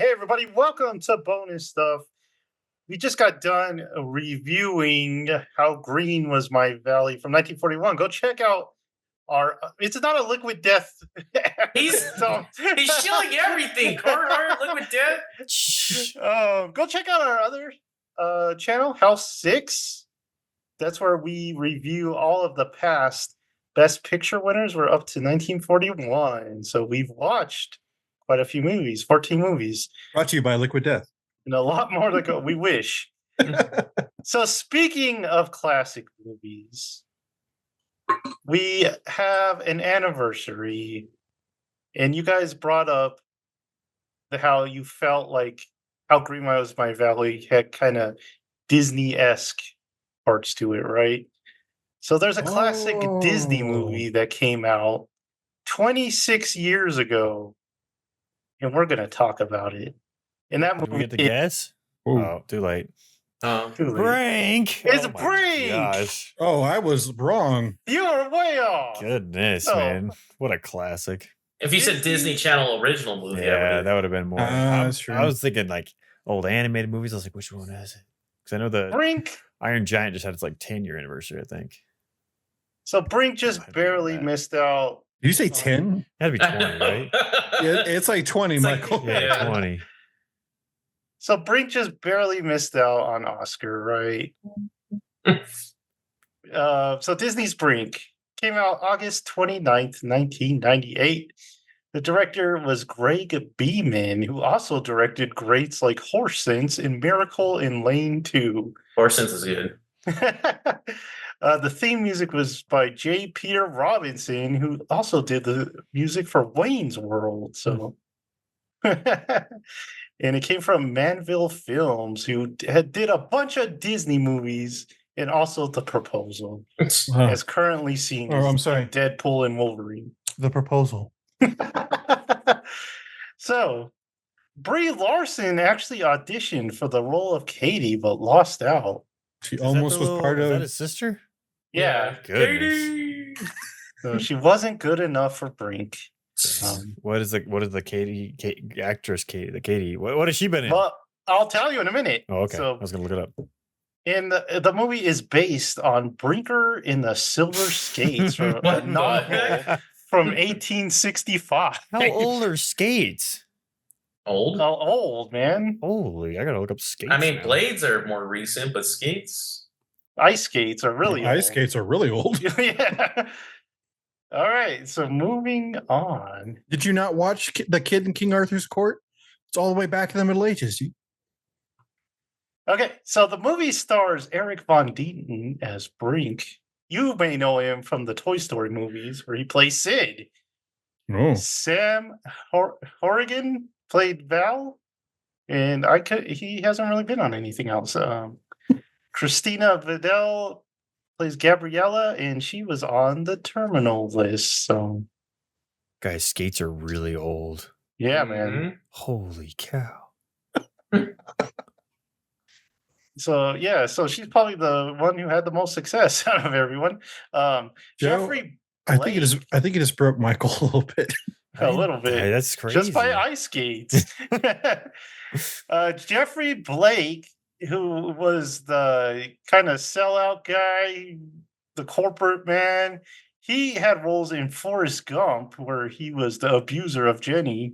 Hey, everybody, welcome to Bonus Stuff. We just got done reviewing How Green Was My Valley from 1941. Go check out our. It's not a Liquid Death. He's so, he's shilling everything. Carhartt, Liquid Death. Go check out our other channel, House 6. That's where we review all of the past Best Picture winners. We're up to 1941. So we've watched quite a few movies, 14 movies. Brought to you by Liquid Death. And a lot more to go. We wish. So speaking of classic movies, we have an anniversary, and you guys brought up how you felt like How Green Was My Valley had kind of Disney-esque parts to it, right? So there's a classic Disney movie that came out 26 years ago, and we're going to talk about it. And that Did we movie get the guess? Ooh. Oh, too late. Too late. Brink! It's Oh my Brink! Gosh. Oh, I was wrong. You were way off. Goodness, Oh. man. What a classic. If you said Disney Channel original movie, Yeah, that would have been more. That's true. I was thinking like old animated movies. I was like, which one is it? Because I know the Brink. Iron Giant just had its like 10-year anniversary, I think. So Brink just I didn't know barely that. missed out. Did you say 10? Had to be 20, right? It's like 20, It's like- Michael. Yeah, Yeah. 20. So Brink just barely missed out on Oscar, right? So Disney's Brink came out August 29th, 1998. The director was Greg Beeman, who also directed greats like Horse Sense and Miracle in Lane 2. Horse Sense is good. The theme music was by J. Peter Robinson, who also did the music for Wayne's World. So, and it came from Manville Films, who did a bunch of Disney movies and also The Proposal, as currently seen Oh, as I'm sorry. Deadpool and Wolverine. The proposal. So, Brie Larson actually auditioned for the role of Katie, but lost out. She Is that almost the was little- part is that of. his sister? Yeah. Goodness. Katie! So she wasn't good enough for Brink. What is the Katie actress Katie? The Katie. What has she been in? Well, I'll tell you in a minute. Oh, okay. So, I was gonna look it up. and the movie is based on Brinker in the Silver Skates, from What a the novel heck? from 1865. How old are skates? Old? How old, man? Holy, I gotta look up skates. I mean, now. blades are more recent, but skates. Ice skates are really Ice old. skates are really old. Yeah. All right. So moving on. Did you not watch The Kid in King Arthur's Court? It's all the way back in the Middle Ages. Okay, so the movie stars Eric Von Deeten as Brink. You may know him from the Toy Story movies, where he plays Sid. Oh. Sam Horrigan played Val, and he hasn't really been on anything else. Christina Vidal plays Gabriella, and she was on the Terminal List. So Guys, skates are really old. yeah, man. Holy cow. So yeah, so she's probably the one who had the most success out of everyone. Jeffrey I think it just broke Michael a little bit. a little bit. Hey, that's crazy. Just by ice skates. Jeffrey Blake, who was the kind of sellout guy, the corporate man, he had roles in Forrest Gump, where he was the abuser of Jenny,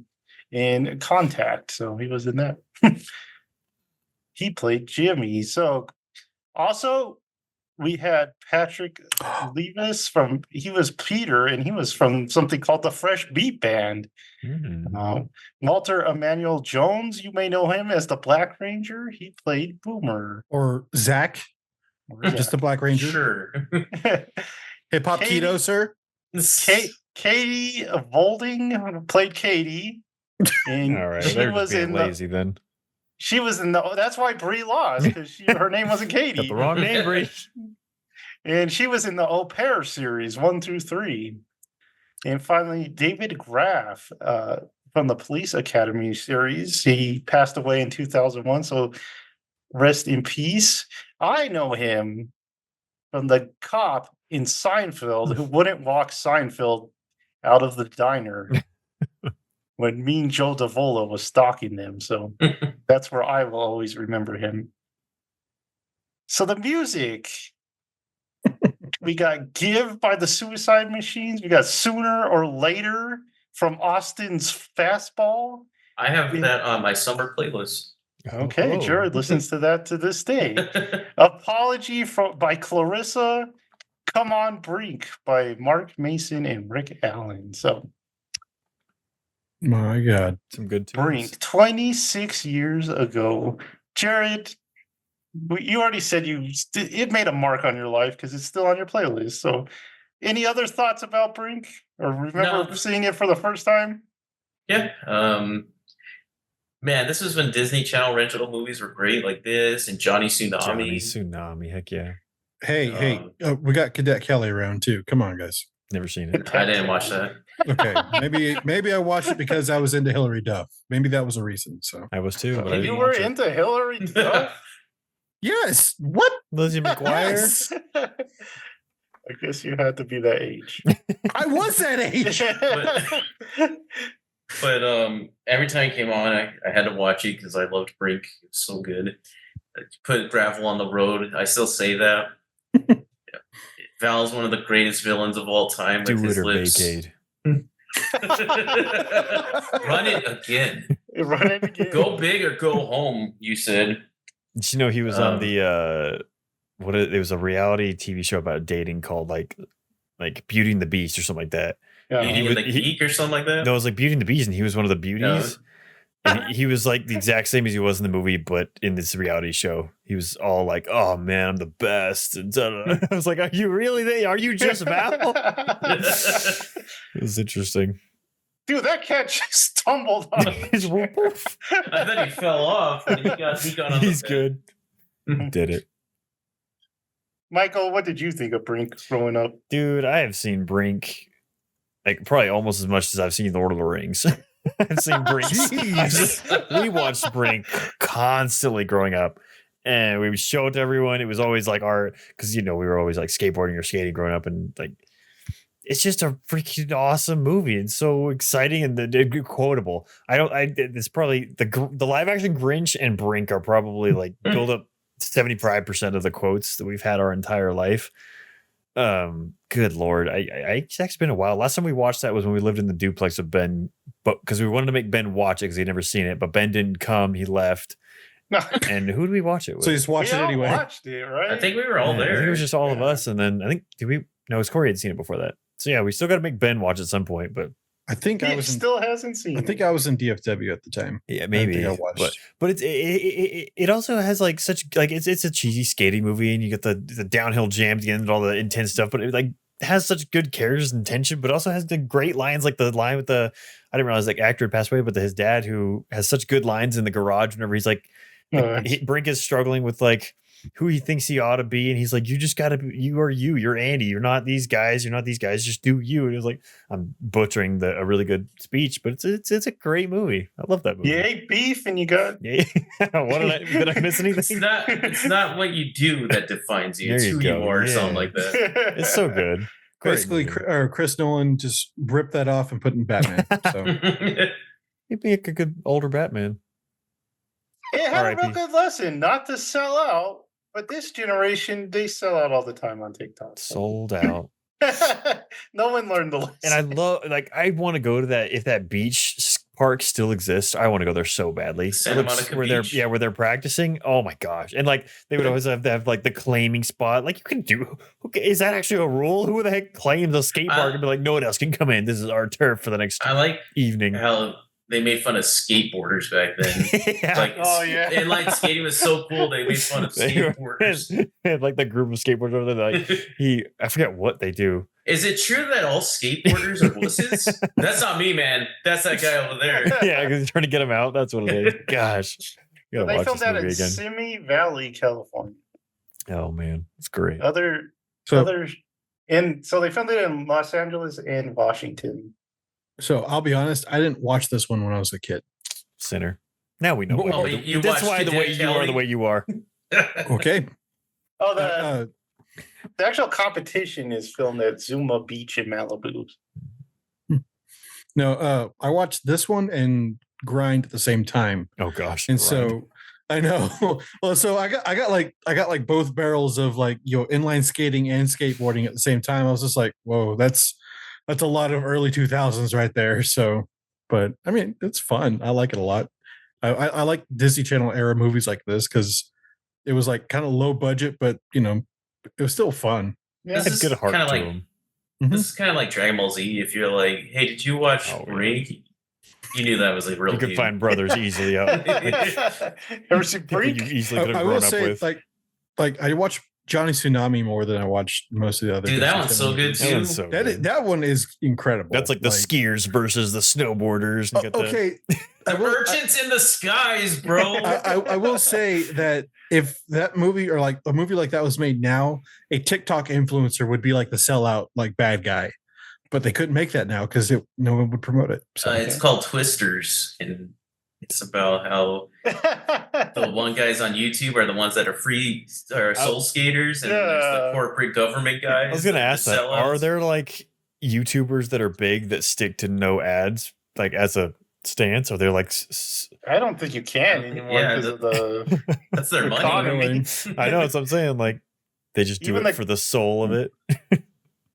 in Contact. So he was in that. He played Jimmy. So also we had Patrick Levis he was Peter, and he was from something called the Fresh Beat Band. Walter Emmanuel Jones, you may know him as the Black Ranger. He played Boomer. Or Zach, just the Black Ranger. Sure. Hip Hop Katie- Keto, sir. Katie Volding played Katie. And All right, she they're was just being in lazy then. She was in the. That's why Brie lost, because her name wasn't Katie. Got the wrong name, Bree. And she was in the Au Pair series 1 through 3. And finally, David Graff from the Police Academy series. He passed away in 2001, so rest in peace. I know him from the cop in Seinfeld who wouldn't walk Seinfeld out of the diner when Mean Joe Davola was stalking them. So that's where I will always remember him. So the music, we got Give by the Suicide Machines. We got Sooner or Later from Austin's Fastball. I have that on my summer playlist. Okay, Oh. Jared listens to that to this day. Apology by Clarissa. Come On Brink by Mark Mason and Rick Allen. So My God. Some good tunes. Brink, 26 years ago. Jared, you already said it made a mark on your life because it's still on your playlist. So any other thoughts about Brink? Or remember No. seeing it for the first time? Yeah. Man, this was when Disney Channel rental movies were great, like this and Johnny Tsunami. Johnny Tsunami, heck yeah. Hey, we got Cadet Kelly around too. Come on, guys. Never seen it. I didn't watch that. Okay, maybe I watched it because I was into Hillary Duff. Maybe that was a reason. So I was too, but I You didn't were watch it. into Hillary Duff? yes, what? Lizzie McGuire. Yes. I guess you had to be that age. I was that age. But every time it came on, I had to watch it because I loved Brink. It was so good. Put gravel on the road. I still say that. Yeah. Val's one of the greatest villains of all time. Do with it his or lips. vacate. Run it again. Run it again. Go big or go home, you said. Did you know he was on the it was a reality TV show about dating called like Beauty and the Beast or something like that. Yeah. Beauty and the Geek or something like that? No, it was like Beauty and the Beast, and he was one of the beauties. And he was like the exact same as he was in the movie, but in this reality show, he was all like, "Oh man, I'm the best." And I was like, "Are you really? Are you just Val?" It was interesting. Dude, that cat just stumbled on He's woof, woof. I thought he fell off. But he got on He's the good. Did it, Michael, what did you think of Brink growing up? dude? I have seen Brink like probably almost as much as I've seen Lord of the Rings. I've seen Brink. We watched Brink constantly growing up, and we would show it to everyone. It was always like because we were always like skateboarding or skating growing up, and like it's just a freaking awesome movie and so exciting and quotable. It's probably the live action Grinch and Brink are probably like build up 75% of the quotes that we've had our entire life. Good Lord. It's actually been a while. Last time we watched that was when we lived in the duplex with Ben, but because we wanted to make Ben watch it because he'd never seen it, but Ben didn't come, he left. And who did we watch it with? So you just watched it anyway. Watched it, right? I think we were all I there. think it was just all of us, and then I think it was Corey had seen it before that. So yeah, we still got to make Ben watch at some point, but I think He still hasn't seen I think I was in DFW at the time. yeah, maybe. I watched. But it also has like such like it's a cheesy skating movie, and you get the downhill jams again and all the intense stuff, but it like has such good characters and tension, but also has the great lines, like the line with I didn't realize like actor had passed away, but his dad who has such good lines in the garage whenever he's like Brink is struggling with like who he thinks he ought to be, and he's like, you just gotta be, you're Andy, you're not these guys, just do you. And it was like, I'm butchering a really good speech, but it's a great movie. I love that movie. You ate beef and you got What did I miss anything? It's not what you do that defines you. There It's you who go. you are or Yeah. something like that. It's so good. Great Basically, movie. Chris Nolan just ripped that off and put in Batman. So He'd be a good older Batman. It had a R.I.P. real good lesson not to sell out, but this generation, they sell out all the time on TikTok. Sold out. No one learned the lesson. And I love, like, I want to go to that. If that beach park still exists, I want to go there so badly. Santa Monica Beach. Where they're practicing. Oh my gosh! And like they would always have like the claiming spot. Like you can do. Okay, is that actually a rule? Who the heck claims a skate park and be like, no one else can come in. This is our turf for the next I like evening. how they made fun of skateboarders back then. Yeah. Like, Oh, yeah. inline skating was so cool. They made fun of skateboarders. They had like the group of skateboarders over there. Like I forget what they do. Is it true that all skateboarders are wusses? That's not me, man. That's that guy over there. Yeah, because he's trying to get him out. That's what it is. Gosh, you gotta They watch filmed this that in movie again. Simi Valley, California. Oh man, it's great. So they filmed it in Los Angeles and Washington. So I'll be honest, I didn't watch this one when I was a kid. Sinner. Now we know. Well, why you that's watched why the way Cadet you are Kelly? the way you are. Okay. Oh, the actual competition is filmed at Zuma Beach in Malibu. No, I watched this one and Grind at the same time. Oh gosh. And Grind. so I know. Well, so I got like both barrels of like inline skating and skateboarding at the same time. I was just like, whoa, that's a lot of early 2000s right there. So, but I mean, it's fun. I like it a lot. I like Disney Channel era movies like this because it was like kind of low budget, but it was still fun. Yeah. This Had good is heart kind to of like him. this is kind of like Dragon Ball Z. If you're like, hey, did you watch Oh, yeah. Brink? You knew that was a real. You could dude. find brothers easily. Ever seen People you Brink? easily could have I grown will up say, with. like I watched Johnny Tsunami more than I watched most of the other. Dude, that Disney one's so Channel good movies. That one's so That good. that one is incredible. That's like the skiers versus the snowboarders. You get the- okay. The merchants in the skies, bro. I will say that if that movie or like a movie like that was made now, a TikTok influencer would be like the sellout, like bad guy, but they couldn't make that now because no one would promote it. So It's called Twisters, and it's about how the one guys on YouTube are the ones that are free or soul skaters, and there's the Yeah. corporate government guys. I was gonna that are ask that. sellouts. Are there like YouTubers that are big that stick to no ads, like as a stance? Are there like? I don't think you can anymore Yeah, because of the That's their money. economy. I know that's what I'm saying. Like they just do Even it like- for the soul of it.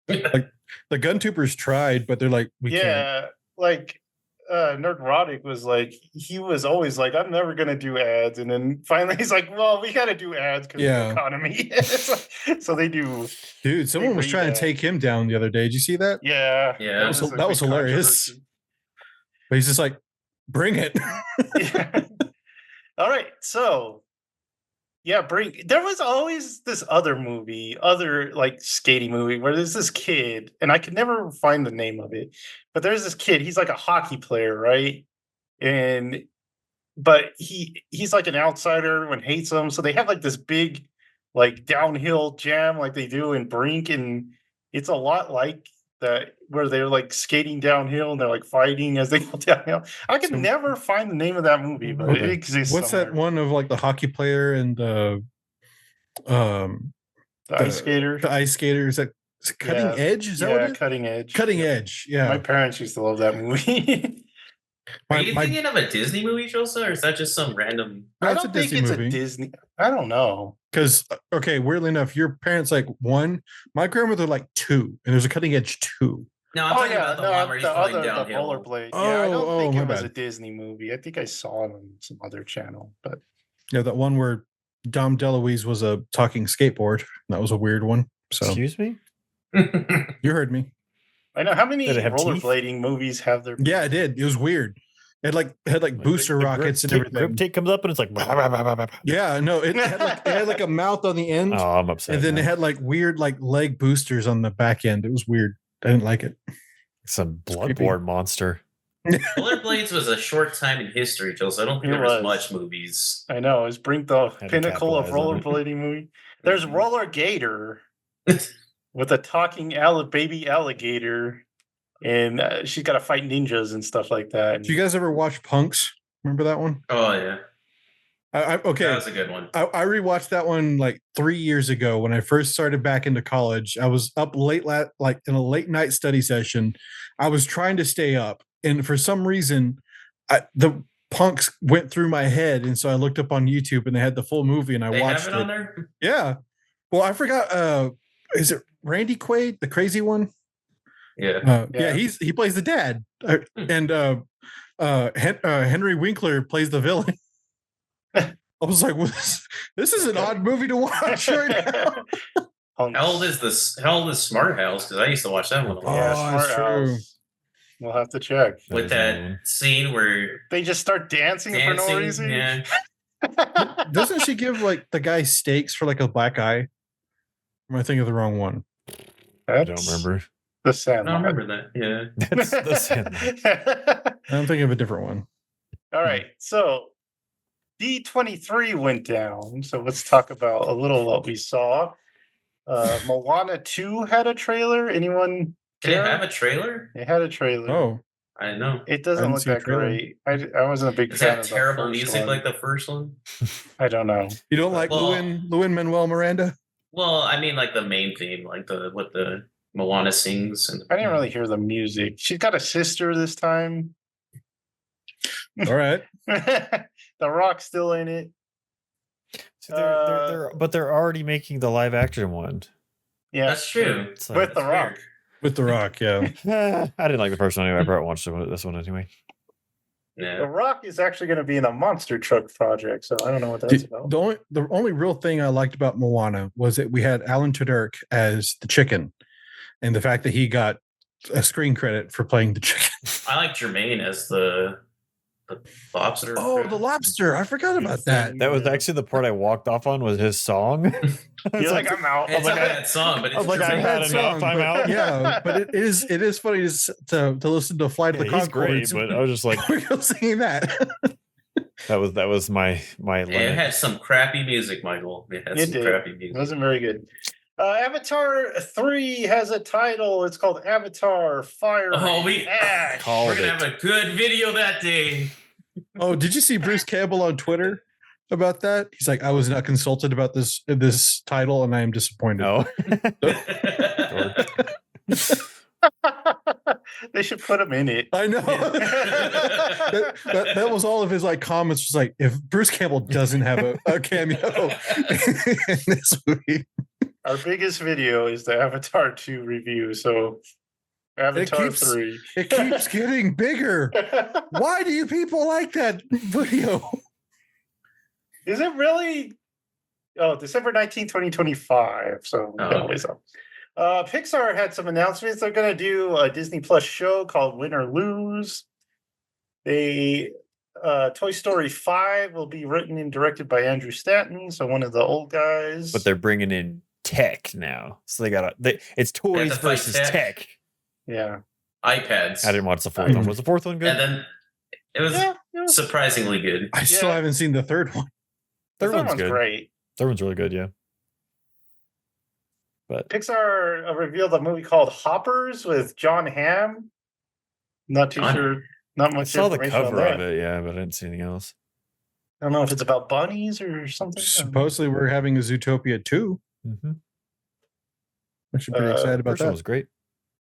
the Gun Tubers tried, but they're like, we can't. Yeah, like Nerdrotic was like, he was always like, I'm never gonna do ads, and then finally he's like, well, we gotta do ads because Yeah. of the economy. So they do. Dude, someone was read trying that. to take him down the other day. Did you see that? Yeah, Yeah. That was- a that was big hilarious. controversy. But he's just like, bring it. Yeah. All right, so yeah, Brink. There was always this other like skating movie where there's this kid, and I could never find the name of it, but there's this kid. He's like a hockey player, right? But he's like an outsider. Everyone hates him, so they have like this big like downhill jam like they do in Brink, and it's a lot like that where they're like skating downhill and they're like fighting as they go downhill. I can So- never find the name of that movie, but it Okay. exists. What's that somewhere. one of like the hockey player and the Ice skater. The ice skater is it Cutting Yeah. Edge? Is that what it is? Cutting Edge. Cutting Edge. Yeah. My parents used to love that movie. Are My- you my- thinking of a Disney movie, Joseph, or is that just some random? No, I it's a don't think Disney it's movie. a Disney. I don't know. Because okay, weirdly enough, your parents like one, my grandmother like two, and there's a Cutting Edge two. No, I'm talking about the one where he's going the downhill. rollerblade. Yeah, I don't think my it was a bad. Disney movie. I think I saw it on some other channel, but Yeah, that one where Dom DeLuise was a talking skateboard. That was a weird one. So Excuse me. you heard me. I know how many Did it have teeth? rollerblading movies have there. Yeah, it did. It was weird. It had like booster The rockets and grip everything. tape comes up and it's like. Bah, bah, bah, bah, bah. Yeah, no, it had like a mouth on the end, Oh, I'm upset. and then now. it had like weird like leg boosters on the back end. It was weird. I didn't like it. some creepy. bloodborne monster. Rollerblades was a short time in history, Joseph. I don't think It there was was. much movies. I know. Is Brink the to pinnacle of capitalize on it. rollerblading movie? There's Mhm. Roller Gator with a talking baby alligator, and she's got to fight ninjas and stuff like that. Did you guys ever watch Punks? Remember that one? Oh yeah, Okay. that was a good one. I rewatched that one like 3 years ago when I first started back into college. I was up like in a late night study session. I was trying to stay up, and for some reason, the Punks went through my head, and so I looked up on YouTube, and they had the full movie, and I They watched have it on there. Yeah. Well, I forgot. Is it Randy Quaid, the crazy one? Yeah. Yeah, he plays the dad, and Henry Winkler plays the villain. I was like, well, this is an odd movie to watch right now. How old is this? How old is Smart House? Because I used to watch that one a lot. Yeah, Oh, that's Smart true. House. We'll have to check. With is that another one. scene where They just start dancing, for no dancing. reason. Yeah. Doesn't she give like the guy steaks for like a black eye? Am I thinking of the wrong one? I don't remember. The I Sandlot. don't remember that. Yeah. That's the Sandlot. I'm thinking of a different one. All right, so D23 went down. So let's talk about a little what we saw. Moana 2 had a trailer. Anyone? Did it care? have a trailer? It had a trailer. Oh, I didn't know. It I doesn't didn't look see a that trailer. great. I wasn't a big Does it fan have of the terrible first music one. like the first one? I don't know. you don't like Well- Lin Manuel Miranda? Well, I mean, like the main theme, like the Moana sings, and I didn't really hear the music. She's got a sister this time. All right. The Rock's still in it. So they're already making the live action one. Yeah, that's true. It's like, with The That's Rock. weird. With The Rock, yeah. I didn't like the first one anyway. I probably watched this one anyway. The Yeah. Rock is actually going to be in a monster truck project, so I don't know what that's about. The only real thing I liked about Moana was that we had Alan Tudyk as the chicken, and the fact that he got a screen credit for playing the chicken. I like Jermaine as the lobster. Oh, the lobster! I forgot about that. That was actually the part I walked off on was his song. You're like, I'm out. It's a bad song, but I was it's like, I've Jermaine. had Bad enough. song, I'm but- out. Yeah, but it is funny to listen to Flight of the He's great, Conchords. but I was just like, We're still singing that. that was my limit. It had some crappy music, Michael. It had It some did. crappy It music. wasn't very good. Avatar 3 has a title. It's called Avatar Fire Oh, and we Ash. called We're gonna it. have a good video that day. Oh, did you see Bruce Campbell on Twitter about that? He's like, I was not consulted about this title, and I am disappointed. No. They should put him in it. I know. that was all of his like comments. Was like, if Bruce Campbell doesn't have a cameo in this movie, Our biggest video is the Avatar 2 review. So Avatar 3. it keeps getting bigger. Why do you people like that video? Is it really? Oh, December 19, 2025. So Oh. that ways up. Pixar had some announcements. They're going to do a Disney Plus show called Win or Lose. Toy Story 5 will be written and directed by Andrew Stanton, so one of the old guys. But they're bringing in tech now, so it's toys to fight versus tech. tech. Yeah. iPads. I didn't watch the fourth one. Was the fourth one good? And then it was Yeah. Yeah. surprisingly good. I still haven't seen the third one. The Third third one's one's good. great. Third one's really good, yeah. But Pixar revealed a movie called Hoppers with John Hamm. Not too John- sure. Not I much saw the information on cover that. of it, yeah, but I didn't see anything else. I don't know if it's about bunnies or something. Supposedly, we're having a Zootopia 2. Mm-hmm. I should be pretty excited about First one that. was great.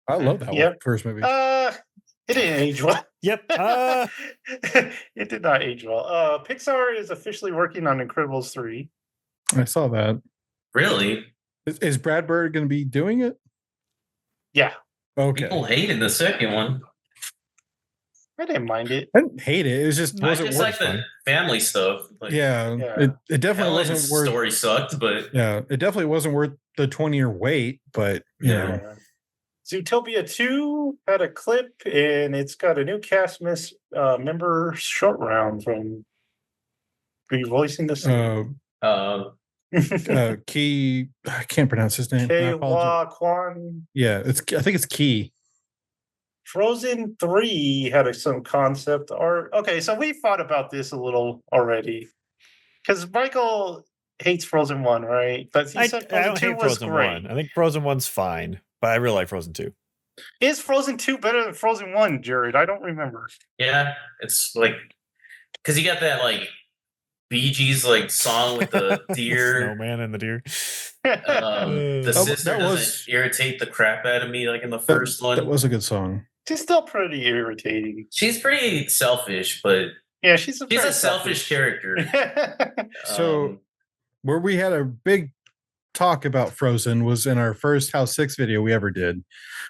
I love that Yep. one. First movie. It didn't age well. Yep. It did not age well. Pixar is officially working on Incredibles 3. I saw that. Really? Is Brad Bird going to be doing it? Yeah, Okay. People hated the second one. I didn't mind it. I didn't hate it. It was just I wasn't just worth. like the family stuff. Like, Yeah, Yeah. it definitely Ellen's wasn't worth. story sucked, but Yeah, it definitely wasn't worth the 20-year wait. But you Yeah. know, Zootopia 2 had a clip, and it's got a new cast member short round from voicing the scene. Key. I can't pronounce his name. I apologize. Kei-Hwa Kwan. Yeah, I think it's Key. Frozen 3 had some concept art. Okay, so we thought about this a little already. Because Michael hates Frozen 1, right? But he I said don't Frozen 2 hate was Frozen great. 1. I think Frozen 1's fine, but I really like Frozen 2. Is Frozen 2 better than Frozen 1, Jared? I don't remember. yeah, it's like because you got that like Bee Gees like song with the deer. Snowman and the deer. The That sister was- doesn't irritate the crap out of me like in the first one. That was a good song. She's still pretty irritating. She's pretty selfish, but Yeah, she's a she's very a selfish character. So- Um, Where we had a big talk about Frozen was in our first House 6 video we ever did.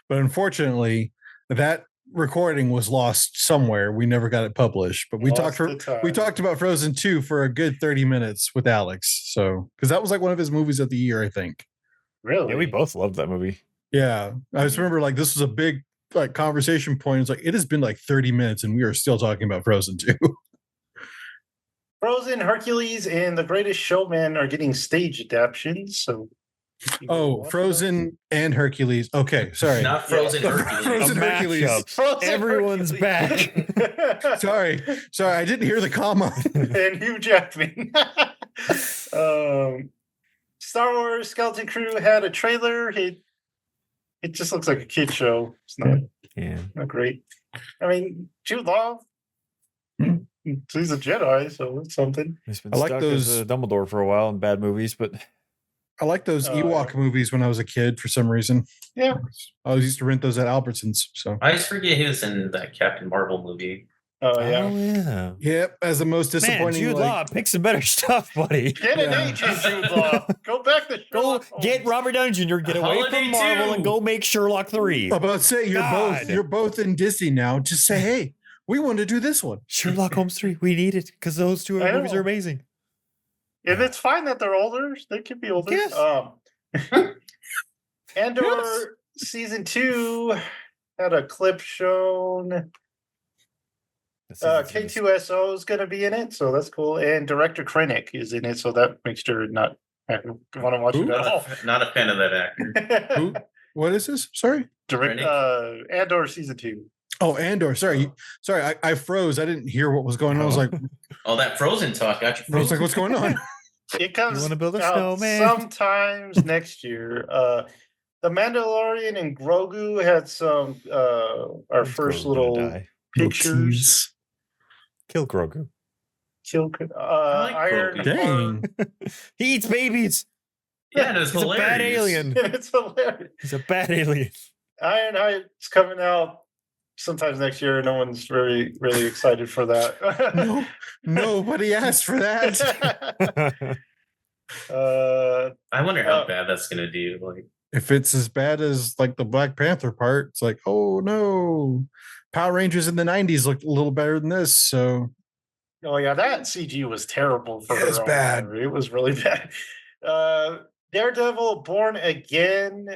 But unfortunately, that recording was lost somewhere. We never got it published. But we Lost the time. talked about Frozen 2 for a good 30 minutes with Alex. So because that was like one of his movies of the year, I think. Really? Yeah, we both loved that movie. Yeah. I just remember like this was a big like conversation point. It's like it has been like 30 minutes and we are still talking about Frozen 2. Frozen, Hercules, and The Greatest Showman are getting stage adaptations. So, Oh, Frozen and Hercules. Okay, sorry. not Frozen Yeah. Hercules. Frozen A Hercules. mashup. Frozen Everyone's Hercules. Sorry. I didn't hear the comma. And Hugh Jackman. Star Wars Skeleton Crew had a trailer. It just looks like a kid show. It's Yeah. not great. I mean, Jude Law. Hmm. He's a Jedi, so it's something. He's been I like stuck those- as a Dumbledore for a while in bad movies, but I like those Oh, Ewok yeah. movies when I was a kid for some reason. Yeah. I always used to rent those at Albertsons. So I always forget he was in that Captain Marvel movie. Oh yeah. yeah. yep, as the most Man, disappointing. Jude Law, pick some better stuff, buddy. Get an Yeah. agent, Jude Law. Go back to Go Sherlock get Holmes. Robert Downey Jr. Get away Holiday from Marvel 2. and go make Sherlock 3. I'm about to say God. you're both in Disney now. Just say, hey, we want to do this one. Sherlock Holmes 3. We need it because those two I movies know. are amazing. And it's fine that they're older. They could be older. Yes. Andor Yes. season 2 had a clip shown. K2SO is going to be in it, so that's cool. And director Krennic is in it, so that makes sure not want to watch it Who? at all. Not a fan of that actor. Who? What is this? Sorry. Andor season 2. Oh, Andor. Sorry. I froze. I didn't hear what was going on. I was like, Oh, that Frozen talk got you I was frozen. like, what's going on? It comes wanna build a out snowman? sometimes next year. The Mandalorian and Grogu had some our first little pictures. Kill Grogu. Kill like Iron Grogu. Dang. He eats babies. Yeah, and it was He's hilarious. a bad alien. It's hilarious. He's a bad alien. Ironhide's coming out sometimes next year. No one's really excited for that. No, nobody asked for that. I wonder how bad that's gonna do. Like, If it's as bad as like the Black Panther part, it's like, oh no. Power Rangers in the 90s looked a little better than this. So Oh yeah, that CG was terrible for It was her own bad. time. It was really bad. Daredevil Born Again.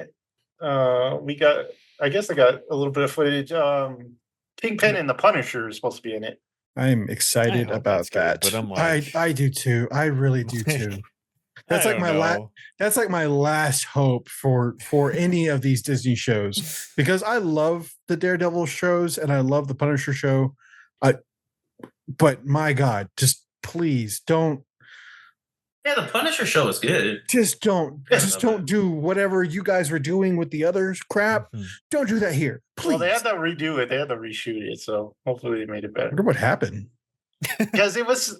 I guess I got a little bit of footage. Kingpin and the Punisher is supposed to be in it. I'm excited hope about that's good, that. but I'm like- I do too. I really do too. That's I like don't my know. that's like my last hope for any of these Disney shows, because I love the Daredevil shows and I love the Punisher show. But my God, just please don't yeah, the Punisher show is good. just don't do whatever you guys were doing with the others crap. Mhm. Don't do that here, please. Well, they had to redo it. They had to reshoot it. So hopefully they made it I better. wonder what happened. Because it was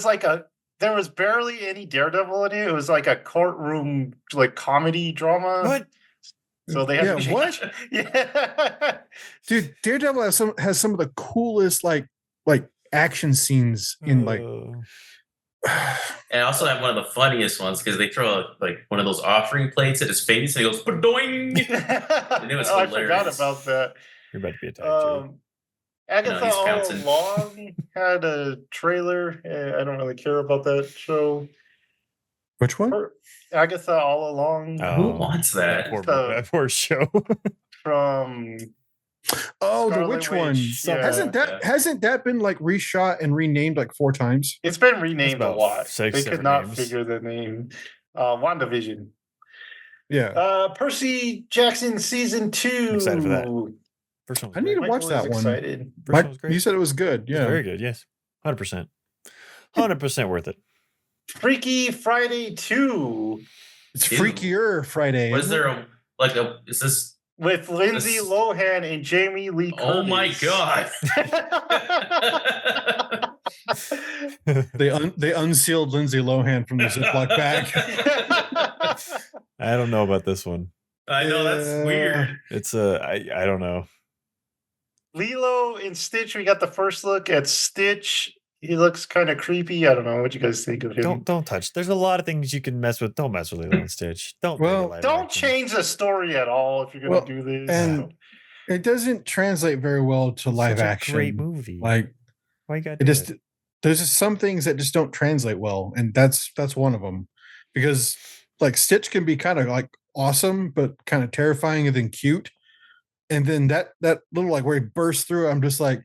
like there was barely any Daredevil in it. It was like a courtroom like comedy drama. What? So they had Yeah, what? Yeah. Dude, Daredevil has some of the coolest like action scenes in like And also have one of the funniest ones because they throw like one of those offering plates at his face and he goes "Ba-doing!" And it was I forgot hilarious. about that. You're about to be attacked. Joey. Agatha he's All bouncing. Along had a trailer. I don't really care about that show. which one? Agatha All Along Who wants that? That poor show. from Oh, the Scarlet which one? Witch, yeah. Hasn't that been like reshot and renamed like 4 times? It's been renamed a about lot. 6 They could different not names. figure the name. WandaVision. Yeah. Percy Jackson season 2. excited for that. First one was I need to great. watch Michael is that one. excited. First one was great. You said it was good. It was Yeah. very good. Yes, 100%. 100% worth it. Freaky Friday 2 It's Ew. freakier Friday. Was isn't there is this? with Lindsay This- Lohan and Jamie Lee Curtis. Oh my god! it? They unsealed Lindsay Lohan from the Ziploc bag. I don't know about this one. I know that's weird. It's I don't know. Lilo and Stitch. We got the first look at Stitch. He looks kind of creepy. I don't know what you guys think of him. Don't touch. There's a lot of things you can mess with. Don't mess with Lilo and Stitch. Don't. Well, make it live Don't action. change the story at all if you're gonna Well, do this. and it doesn't translate very well to live Such a action. Great movie. Like why you got it just there's just some things that just don't translate well, and that's one of them. Because like Stitch can be kind of like awesome, but kind of terrifying and then cute. And then that little like where he bursts through, I'm just like,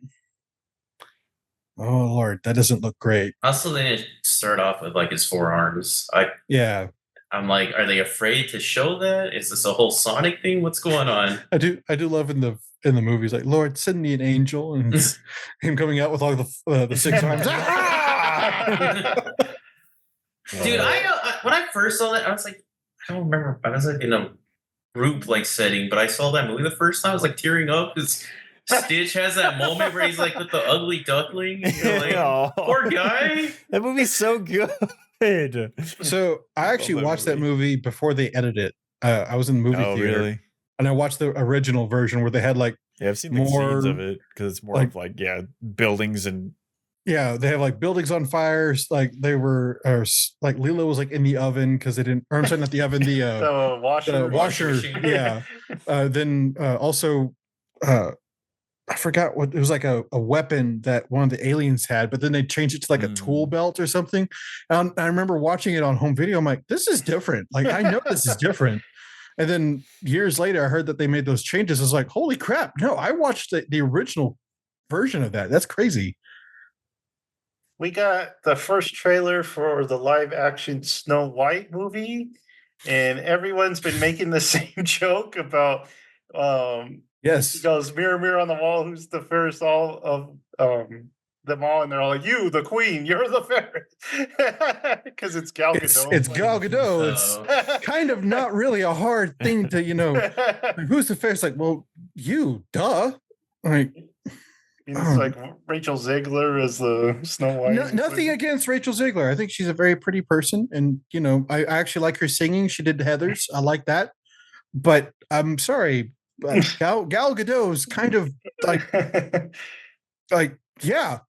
oh Lord, that doesn't look great. Also, they didn't start off with like his forearms. Yeah, I'm like, are they afraid to show that? Is this a whole Sonic thing? What's going on? I do love in the movies like Lord, send me an angel, and it's him coming out with all the 6 arms. Dude, when I first saw that, I was like, I don't remember. I was like in a group like setting, but I saw that movie the first time. I was like tearing up because Stitch has that moment where he's like with the ugly duckling. And you're like, Aw. poor guy. That movie's so good. good. So I actually that watched that movie. movie before they edited it. I was in the movie Oh, theater, really? and I watched the original version where they had like Yeah, I've seen like scenes of more, it because it's more like of like buildings and yeah, they have like buildings on fire. Like they were, like Lilo was like in the oven because they didn't. Or I'm sorry, not the oven. The The washer. washer. machine. Yeah. Then also, I forgot what it was, like a weapon that one of the aliens had, but then they changed it to like a tool belt or something. And I remember watching it on home video. I'm like, this is different. Like I know this is different. And then years later, I heard that they made those changes. I was like, holy crap! No, I watched the original version of that. That's crazy. We got the first trailer for the live action Snow White movie, and everyone's been making the same joke about he Yes, goes, mirror, mirror on the wall, who's the fairest all of them all, and they're all like, you, the queen, you're the fairest. Because it's Gal Gadot. it's Gal Gadot. It's kind of not really a hard thing to like, who's the fairest? Like, well, you, duh. Like, It's like Rachel Ziegler as the Snow White. nothing against Rachel Ziegler. I think she's a very pretty person, and I actually like her singing. She did Heathers. I like that. But I'm sorry, but Gal Gadot's kind of like yeah.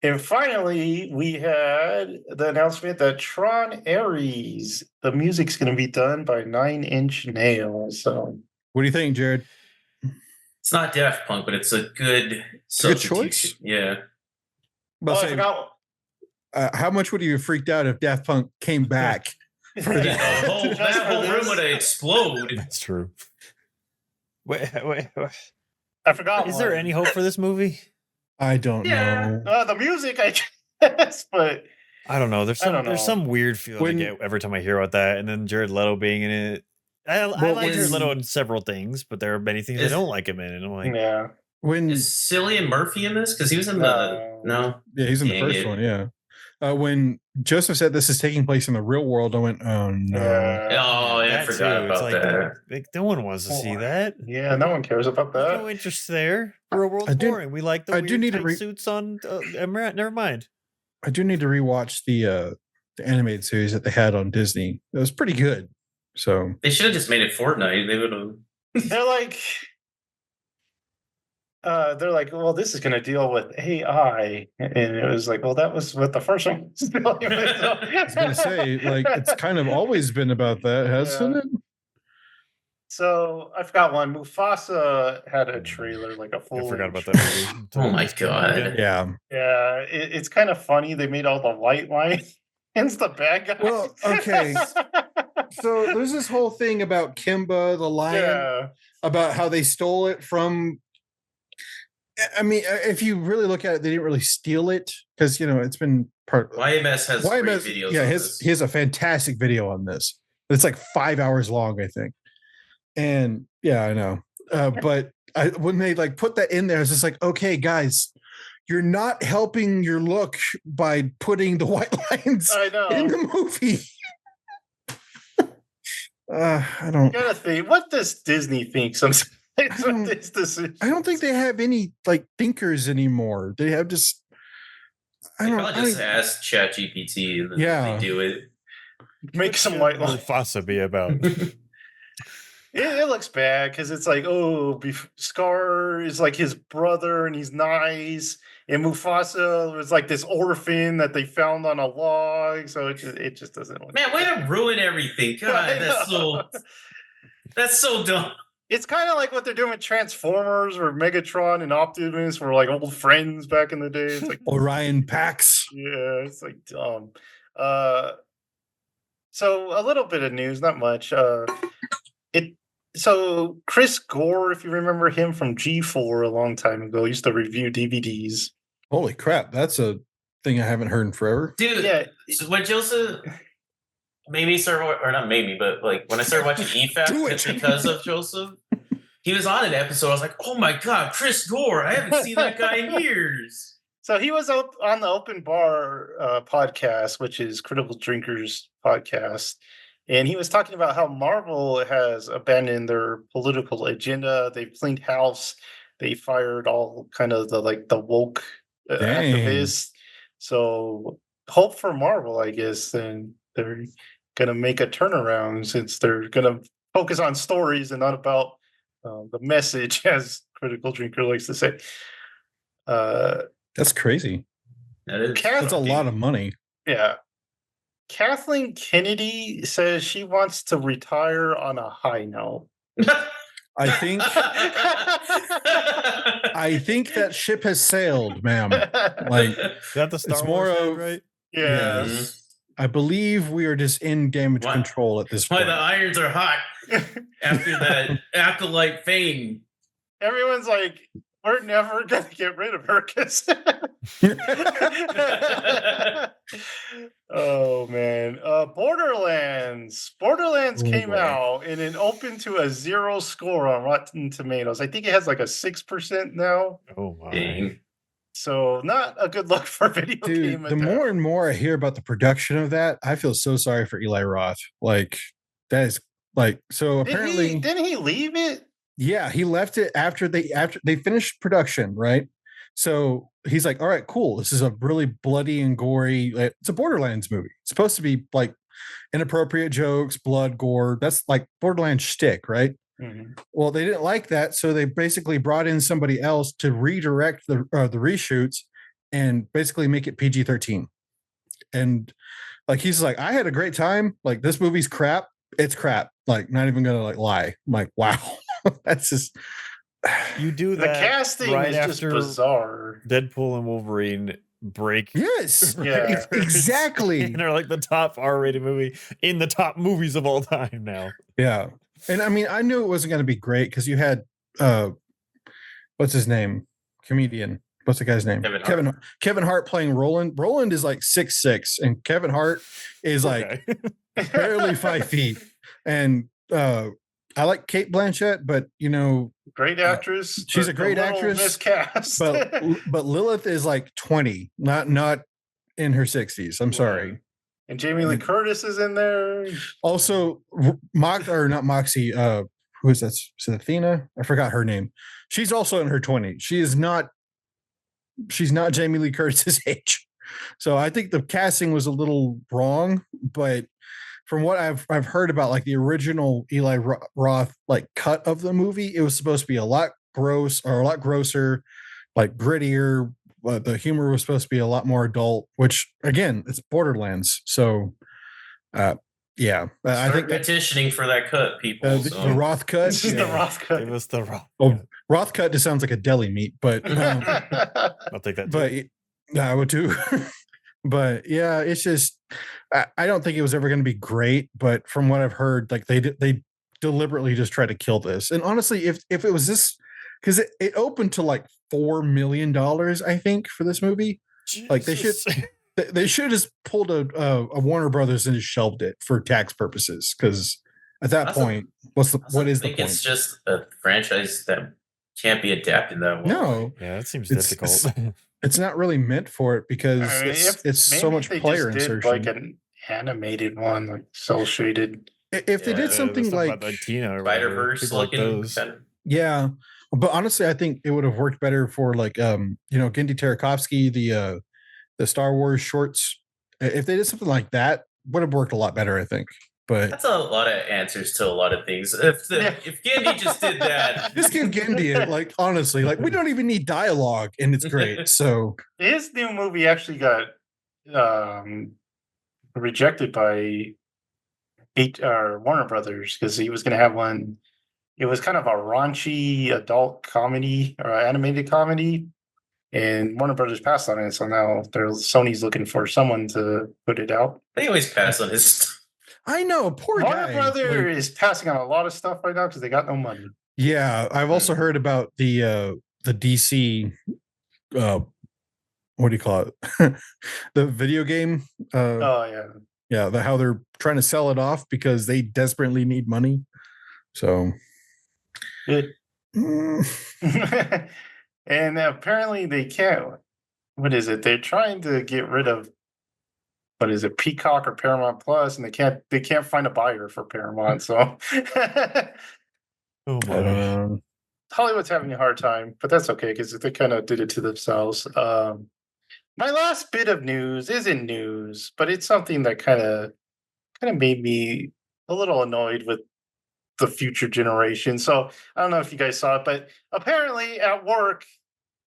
And finally, we had the announcement that Tron Ares, the music's going to be done by 9 Inch Nails. So, What do you think, Jared? It's not Daft Punk, but it's a good substitution. Yeah. Well, I forgot. How much would you have freaked out if Daft Punk came back for The that? that whole room would explode. That's true. Wait. I forgot. Is there any hope for this movie? I don't know. The music, I guess, but I don't know. There's some weird feeling I get every time I hear about that, and then Jared Leto being in it. I like Jared Leto in several things, but there are many things I don't like him in, and I'm like, yeah. Is Cillian Murphy in this? Because he was in yeah, he's in the first one. Yeah. When Joseph said this is taking place in the real world, I went, oh no. I forgot about that. Like, no one wants to see that. Yeah, no one cares about that. No interest there. The real world's boring. We like the weird suits on. Never mind. I do need to rewatch the animated series that they had on Disney. It was pretty good. So they should have just made it Fortnite. They would have. They're like, well, this is going to deal with AI, and it was like, well, that was what the first one was dealing with. I was going to say, like, it's kind of always been about that, hasn't it? So I forgot one. Mufasa had a trailer, like a full. I forgot about that movie. Oh my god! Yeah, it's kind of funny. They made all the white lines the bad guys. Well, okay. So there's this whole thing about Kimba the lion, about how they stole it from. I mean, if you really look at it, they didn't really steal it because it's been part. YMS has great videos. Yeah, he has a fantastic video on this. It's like 5 hours long, I think. And yeah, I know. But when they like put that in there, it's just like, okay, guys, you're not helping your look by putting the white lines in the movie. I don't. You gotta think. What does Disney think? Sometimes I don't think they have any like thinkers anymore. They have just. Just ask ChatGPT and then they do it. Make some white lines. Mufasa be about. It looks bad because it's like, Scar is like his brother and he's nice, and Mufasa was like this orphan that they found on a log, so it just doesn't look. Man, way to ruin everything! God, that's so dumb. It's kind of like what they're doing with Transformers, where Megatron and Optimus were like old friends back in the day. It's like Orion Pax. Yeah, it's like dumb. So a little bit of news, not much. So Chris Gore, if you remember him from G4 a long time ago, used to review DVDs. Holy crap, that's a thing I haven't heard in forever. Dude, so when Joseph made me start, or not made me, but like when I started watching EFAP, it's because of Joseph. He was on an episode. I was like, oh my god, Chris Gore! I haven't seen that guy in years. So he was on the Open Bar podcast, which is Critical Drinkers podcast. And he was talking about how Marvel has abandoned their political agenda. They've cleaned house. They fired all kind of the woke activists. So hope for Marvel, I guess. Then they're gonna make a turnaround since they're gonna focus on stories and not about the message, as Critical Drinker likes to say. That's crazy. That is That's a lot of money. Yeah. Kathleen Kennedy says she wants to retire on a high note. I think that ship has sailed, ma'am. Like, Is that the Star it's Wars more head, of right? Yeah. yes. I believe we are just in damage Why- control at this Why point. the irons are hot after that acolyte fame. Everyone's like, we're never gonna get rid of her because oh man. Borderlands Oh, came boy. out and it opened to a 0 score on Rotten Tomatoes. I think it has like a 6% now, Oh my. Dang. so not a good look for video game Dude, the adaptation. more and more I hear about the production of that, I feel so sorry for Eli Roth. Like, that is like, so apparently, didn't he leave it? yeah, he left it after they finished production, right? So he's like, all right, cool. This is a really bloody and gory. It's a Borderlands movie. It's supposed to be like inappropriate jokes, blood, gore. That's like Borderlands shtick, right? Mhm. Well, they didn't like that, so they basically brought in somebody else to redirect the reshoots and basically make it PG-13. And like he's like, I had a great time. Like, this movie's crap. It's crap. Like, not even gonna like lie. I'm like, wow, that's just You do The that casting right is just after bizarre. Deadpool and Wolverine break. yes, Yeah. exactly. And they're like the top R-rated movie in the top movies of all time now. Yeah. And I mean, I knew it wasn't going to be great because you had what's his name? Comedian. What's the guy's name? Kevin Hart playing Roland. Roland is like 6'6", and Kevin Hart is like barely 5 feet. And I like Kate Blanchett, but you know, Great actress. she's but a great little actress, Miscast. but Lilith is like 20, not in her 60s. I'm sorry. And Jamie Lee Curtis is in there. Also, not Moxie. Who is that? Is it Athena? I forgot her name. She's also in her 20s. She's not Jamie Lee Curtis's age. So I think the casting was a little wrong, but from what I've heard about, like the original Eli Roth like cut of the movie, it was supposed to be a lot grosser, like grittier. But the humor was supposed to be a lot more adult, which again, it's Borderlands. So, yeah, I think petitioning for that cut, people. the Roth cut. This is the Roth cut. Give us the Roth. Oh, Roth cut just sounds like a deli meat, but I'll take that. but I would too. But yeah, it's just I don't think it was ever going to be great. But from what I've heard, like they deliberately just tried to kill this. And honestly, if it was this, because it opened to like $4 million, I think, for this movie. Like they should have just pulled a Warner Brothers and just shelved it for tax purposes. Because at that point, what is the point? It's just a franchise that can't be adapted that well. No, yeah, that seems difficult. It's not really meant for it because it's so much player insertion. Like an animated one, like cell shaded. If they did something like Tina or Spider-Verse like those. Yeah, but honestly, I think it would have worked better for like Gendy Tartakovsky, the Star Wars shorts. If they did something like that, would have worked a lot better, I think. But that's a lot of answers to a lot of things. If Gendy just did that, just give Gendy it. Like honestly, like we don't even need dialogue, and it's great. So his new movie actually got rejected by Warner Brothers because he was going to have one. It was kind of a raunchy adult comedy or animated comedy, and Warner Brothers passed on it. So now Sony's looking for someone to put it out. They always pass on his stuff. I know, poor Warner guy. Brothers is passing on a lot of stuff right now because they got no money. Yeah, I've also heard about the DC. What do you call it? The video game. Oh yeah. How they're trying to sell it off because they desperately need money. So, and apparently they can't. What is it? They're trying to get rid of. What is it? Peacock or Paramount Plus, and they can't find a buyer for Paramount. So, oh my. Hollywood's having a hard time, but that's okay because they kind of did it to themselves. My last bit of news isn't news, but it's something that kind of made me a little annoyed with the future generation. So I don't know if you guys saw it, but apparently at work,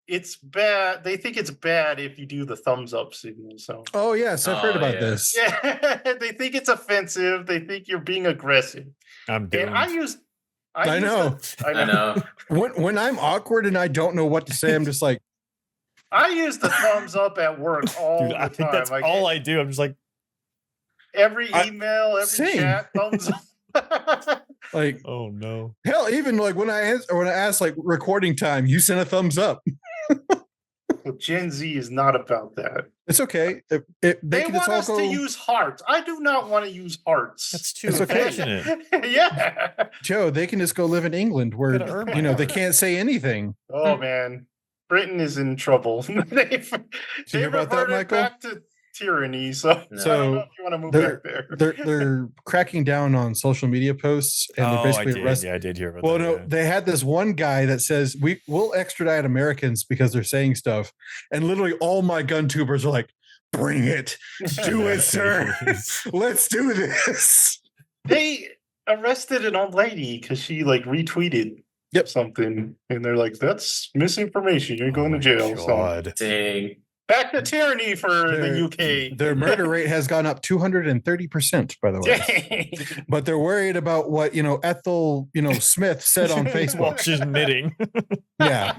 it's bad. They think it's bad if you do the thumbs up signal. So Oh yes, I've heard Oh, about yeah. this. yeah, they think it's offensive. They think you're being aggressive. I'm And I doomed. use, I use know. I I know. When I'm awkward and I don't know what to say, I'm just like, I use the thumbs up at work all Dude, the time. that's Like all I do. I'm just like, every I- email, every same. chat, thumbs up. like oh no. hell, even like when I ask like recording time, you send a thumbs up. Well, Gen Z is not about that. It's okay. They They can just want all us go. to use hearts. I do not want to use hearts. That's too It's okay. affectionate. Yeah. Joe, they can just go live in England where Gotta earn my they heart. can't say anything. Oh man, Britain is in trouble. They've hear about that, reverted Michael? back to tyranny. So, I don't know So if you want to move they're- back there. They're cracking down on social media posts and they're Oh, I basically did. arresting. Yeah, I did hear about Well, that. no, yeah. they had this one guy that says we'll extradite Americans because they're saying stuff, and literally all my gun tubers are like, "Bring it, do it, sir. Let's do this." They arrested an old lady because she like retweeted something, and they're like, "That's misinformation. You're going to jail." So God. Dang. back to tyranny for the UK. Their murder rate has gone up 230%, by the way. Dang. But they're worried about what Ethel Smith said on Well, Facebook. she's knitting. Yeah,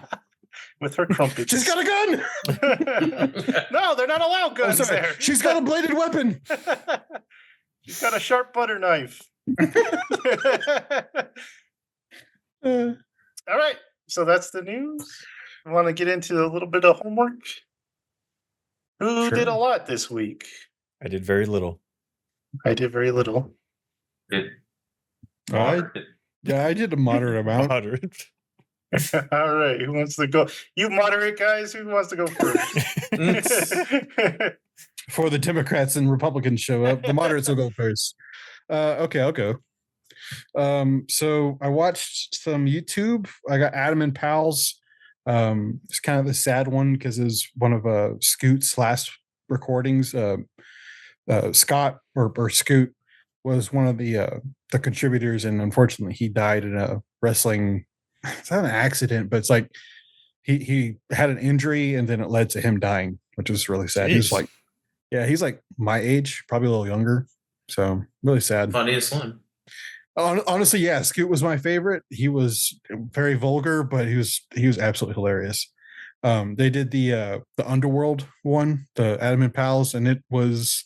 With her crumpets. she's got a gun. No, they're not allowed I'm guns sorry, there. she's got a bladed weapon. She's got a sharp butter knife. All right. So that's the news. Want to get into a little bit of homework? Who did Sure. a lot this week? I did very little. I did very little. Good. I did a moderate amount. Moderate. All right. Who wants to go? You moderate guys. Who wants to go first? Before the Democrats and Republicans show up, the moderates will go first. Okay, I'll go. So I watched some YouTube. I got Adam and Pals. It's kind of a sad one because it's one of Scoot's last recordings. Scott or Scoot was one of the contributors, and unfortunately, he died in a wrestling. It's not an accident, but it's like he had an injury, and then it led to him dying, which is really sad. He's Jeez. like, yeah, he's like my age, probably a little younger. So really sad. Funny as one. Honestly, yeah, Scoot was my favorite. He was very vulgar, but he was absolutely hilarious. They did the Underworld one, the Adam and Pals, and it was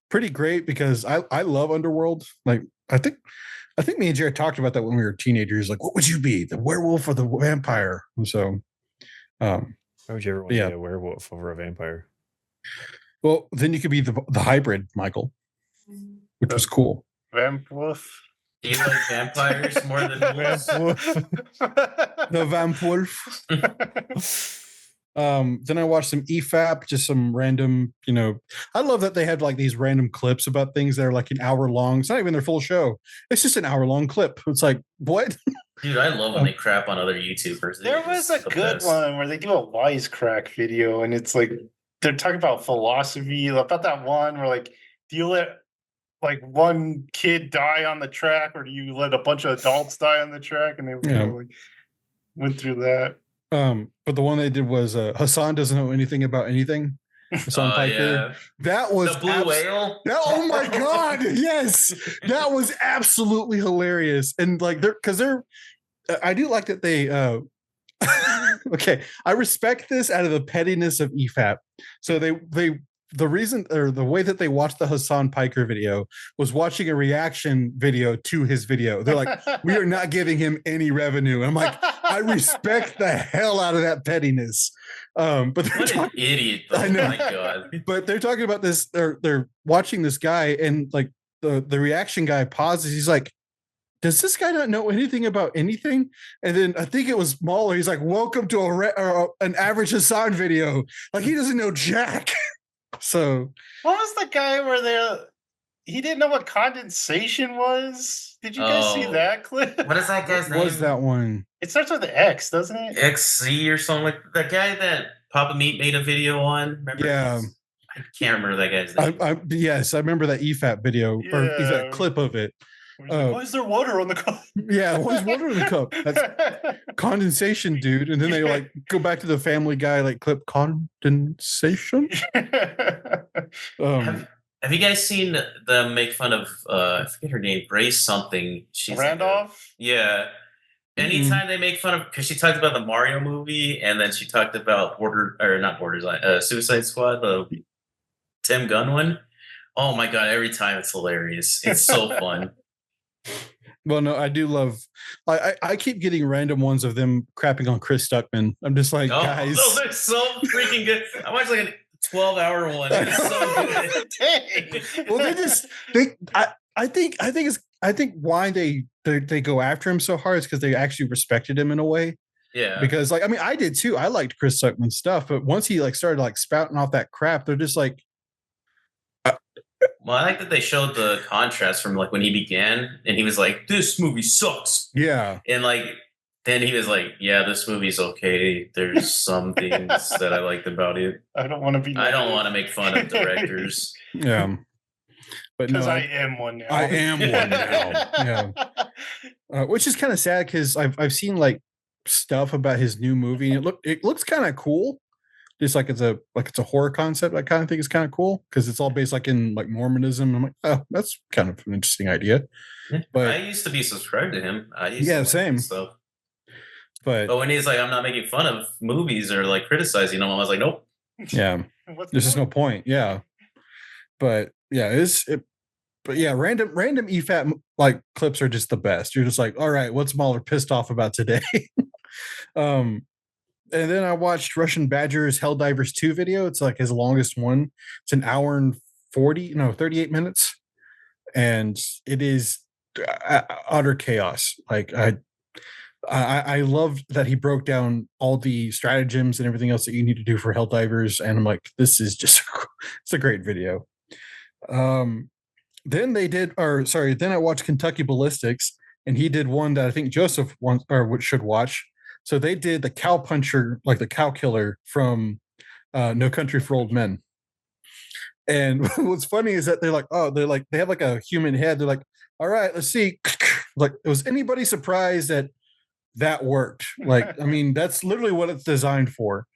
pretty great because I love Underworld. Like I think me and Jared talked about that when we were teenagers. Like, what would you be, the werewolf or the vampire? And so, Why would you ever want Yeah. to be a werewolf over a vampire? well, then you could be the hybrid, Michael, which was cool. Vamp Wolf. Do you like vampires more than wolves? The Vamp Wolf. Then I watched some EFAP, just some random, I love that they had like these random clips about things that are like an hour long. It's not even their full show. It's just an hour long clip. It's like, what? Dude, I love when they crap on other YouTubers. There was a good one where they do a wisecrack video, and it's like they're talking about philosophy, about that one where like, do you let like one kid die on the track, or do you let a bunch of adults die on the track? And they like, went through that. But the one they did was Hassan doesn't know anything about anything. Hassan Piker. Yeah. That was The blue whale. Oh my god! Yes, that was absolutely hilarious. And like, I do like that they. Okay, I respect this out of the pettiness of EFAP. So the reason or the way that they watched the Hassan Piker video was watching a reaction video to his video. They're like, we are not giving him any revenue. And I'm like, I respect the hell out of that pettiness. But they're What an idiot, though. I know. Oh my God. But they're talking about this. They're watching this guy, and like the reaction guy pauses. He's like, does this guy not know anything about anything? And then I think it was Mahler. He's like, welcome to an average Hassan video. Like, he doesn't know jack. So what was the guy where he didn't know what condensation was? Did you guys see that clip? What is that guy's name? was that one? It starts with an X, doesn't it? XC or something like that guy that Papa Meat made a video on. Remember? Yeah. I can't remember that guy's name. Yes, I remember that EFAP video or Yeah. EFAP clip of it. Why is there water on the cup? Yeah, why is water in the cup? That's condensation, dude. And then they like go back to the Family Guy like clip condensation. Have you guys seen them make fun of I forget her name, Grace something? She's Randolph? Yeah. Anytime they make fun of, because she talked about the Mario movie, and then she talked about Suicide Squad, the Tim Gunn one. Oh my god! Every time it's hilarious. It's so fun. Well, no, I do love. I keep getting random ones of them crapping on Chris Stuckman. I'm just like, guys, those are so freaking good. I watched like a 12-hour one. It's so good. Well, I think why they go after him so hard is because they actually respected him in a way. Yeah. Because like, I mean, I did too. I liked Chris Stuckman's stuff, but once he like started like spouting off that crap, they're just like. Well, I like that they showed the contrast from like when he began, and he was like, "This movie sucks." Yeah. And like then he was like, "Yeah, this movie's okay. There's some things that I liked about it. I don't want to be. I don't want to make fun of directors." Yeah. But Because no, I am one now. I am one now. Yeah. Which is kind of sad because I've seen like stuff about his new movie, and it looks kind of cool. Just like it's a horror concept. I kind of think it's kind of cool because it's all based like in like Mormonism. I'm like, oh, that's kind of an interesting idea. But I used to be subscribed to him. Same stuff. But when he's like, "I'm not making fun of movies or like criticizing them," I was like, "Nope." Yeah, there's just no point. Yeah, but yeah, but yeah, random EFAP like clips are just the best. You're just like, all right, what's Mahler pissed off about today? And then I watched Russian Badger's Helldivers 2 video. It's like his longest one. It's an hour and 38 minutes. And it is utter chaos. Like I loved that he broke down all the stratagems and everything else that you need to do for Helldivers. And I'm like, this is just, it's a great video. Then I watched Kentucky Ballistics, and he did one that I think Joseph should watch. So they did the cow puncher, like the cow killer from No Country for Old Men. And what's funny is that they have like a human head. They're like, all right, let's see. Like, was anybody surprised that worked? Like, I mean, that's literally what it's designed for.